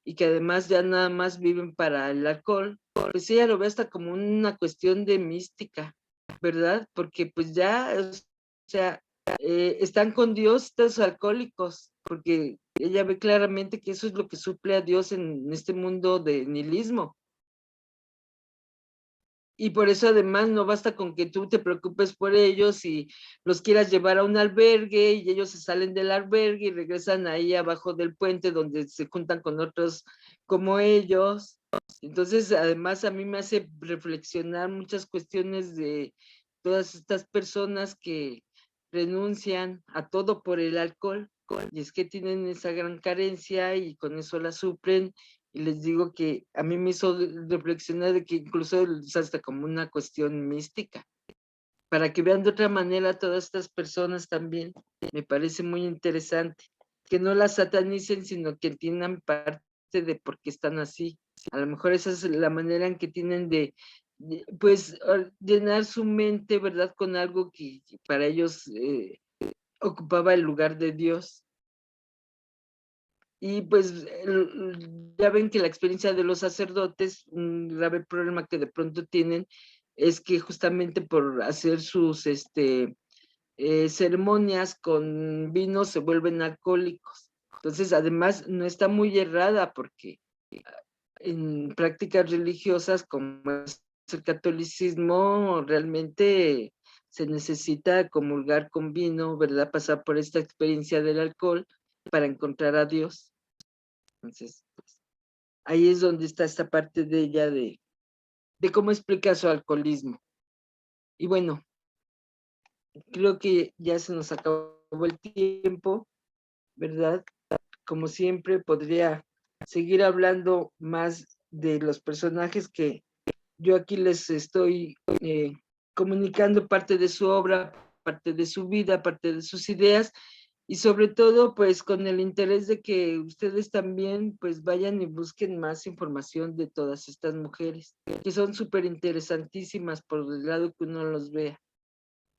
y que además ya nada más viven para el alcohol, pues ella lo ve hasta como una cuestión de mística, ¿verdad? Porque pues ya, o sea, están con Dios estos alcohólicos, porque ella ve claramente que eso es lo que suple a Dios en este mundo de nihilismo. Y por eso además no basta con que tú te preocupes por ellos y los quieras llevar a un albergue y ellos se salen del albergue y regresan ahí abajo del puente donde se juntan con otros como ellos. Entonces, además a mí me hace reflexionar muchas cuestiones de todas estas personas que renuncian a todo por el alcohol y es que tienen esa gran carencia y con eso la suplen y les digo que a mí me hizo reflexionar de que incluso es hasta como una cuestión mística, para que vean de otra manera a todas estas personas también. Me parece muy interesante que no las satanicen, sino que entiendan parte de por qué están así. A lo mejor esa es la manera en que tienen pues, llenar su mente, ¿verdad? Con algo que para ellos ocupaba el lugar de Dios. Y pues ya ven que la experiencia de los sacerdotes, un grave problema que de pronto tienen es que justamente por hacer sus ceremonias con vino se vuelven alcohólicos. Entonces, además, no está muy errada porque en prácticas religiosas como es el catolicismo, realmente se necesita comulgar con vino, ¿verdad? Pasar por esta experiencia del alcohol para encontrar a Dios. Entonces, pues, ahí es donde está esta parte de ella de cómo explica su alcoholismo. Y bueno, creo que ya se nos acabó el tiempo, ¿verdad? Como siempre, podría seguir hablando más de los personajes que yo aquí les estoy comunicando parte de su obra, parte de su vida, parte de sus ideas, y sobre todo pues con el interés de que ustedes también pues vayan y busquen más información de todas estas mujeres, que son súper interesantísimas por el lado que uno los vea.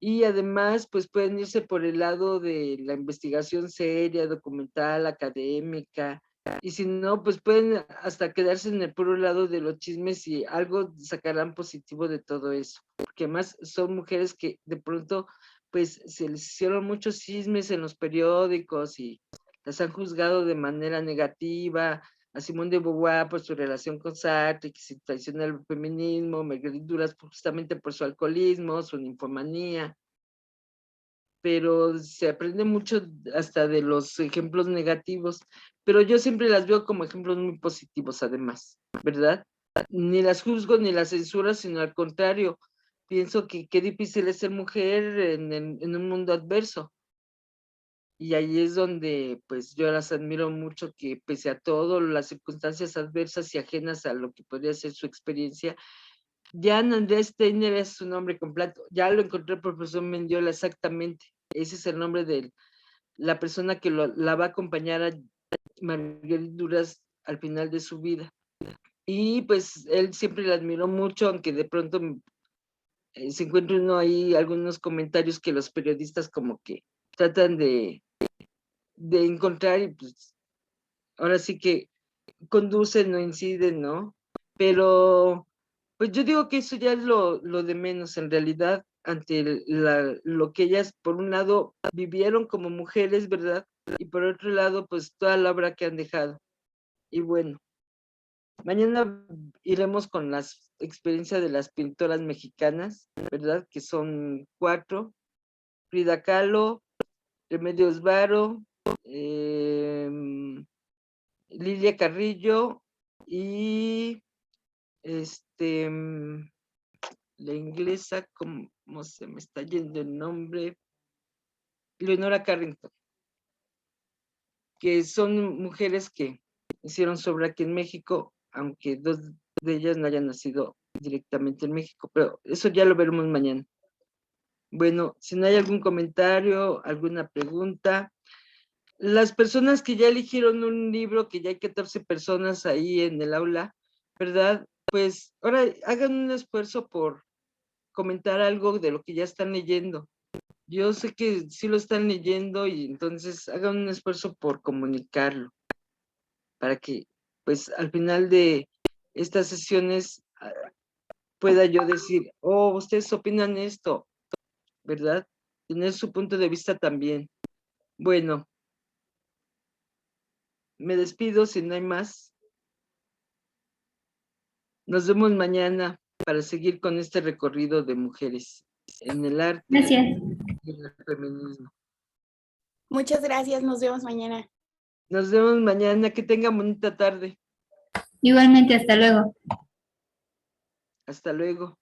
Y además pues pueden irse por el lado de la investigación seria, documental, académica, y si no, pues pueden hasta quedarse en el puro lado de los chismes y algo sacarán positivo de todo eso, porque además son mujeres que de pronto pues se les hicieron muchos chismes en los periódicos y las han juzgado de manera negativa, a Simone de Beauvoir por su relación con Sartre, que se traiciona el feminismo, Marguerite Duras justamente por su alcoholismo, su ninfomanía, pero se aprende mucho hasta de los ejemplos negativos, pero yo siempre las veo como ejemplos muy positivos además, ¿verdad? Ni las juzgo ni las censuro, sino al contrario, pienso que qué difícil es ser mujer en un mundo adverso. Y ahí es donde pues yo las admiro mucho que pese a todo, las circunstancias adversas y ajenas a lo que podría ser su experiencia, Jan Andrés Steiner es su nombre completo. Ya lo encontré el profesor Mendiola exactamente. Ese es el nombre de la persona que la va a acompañar a Marguerite Duras al final de su vida. Y pues él siempre la admiró mucho, aunque de pronto se encuentra uno ahí algunos comentarios que los periodistas como que tratan de encontrar y pues ahora sí que conducen o inciden, ¿no? Pero pues yo digo que eso ya es lo de menos en realidad ante lo que ellas por un lado vivieron como mujeres, ¿verdad? Y por otro lado pues toda la obra que han dejado. Y bueno, mañana iremos con las experiencias de las pintoras mexicanas, ¿verdad? Que son 4, Frida Kahlo, Remedios Varo, Lilia Carrillo y la inglesa, ¿cómo se me está yendo el nombre? Leonora Carrington, que son mujeres que hicieron su obra aquí en México, aunque 2 de ellas no hayan nacido directamente en México, pero eso ya lo veremos mañana. Bueno, si no hay algún comentario, alguna pregunta. Las personas que ya eligieron un libro, que ya hay 14 personas ahí en el aula, ¿verdad? Pues ahora hagan un esfuerzo por comentar algo de lo que ya están leyendo. Yo sé que sí lo están leyendo y entonces hagan un esfuerzo por comunicarlo, para que pues al final de estas sesiones pueda yo decir, oh, ustedes opinan esto, ¿verdad? Tener su punto de vista también. Bueno, me despido si no hay más. Nos vemos mañana para seguir con este recorrido de mujeres en el arte Gracias. y en el feminismo. Muchas gracias, nos vemos mañana. Nos vemos mañana, que tengan bonita tarde. Igualmente, hasta luego. Hasta luego.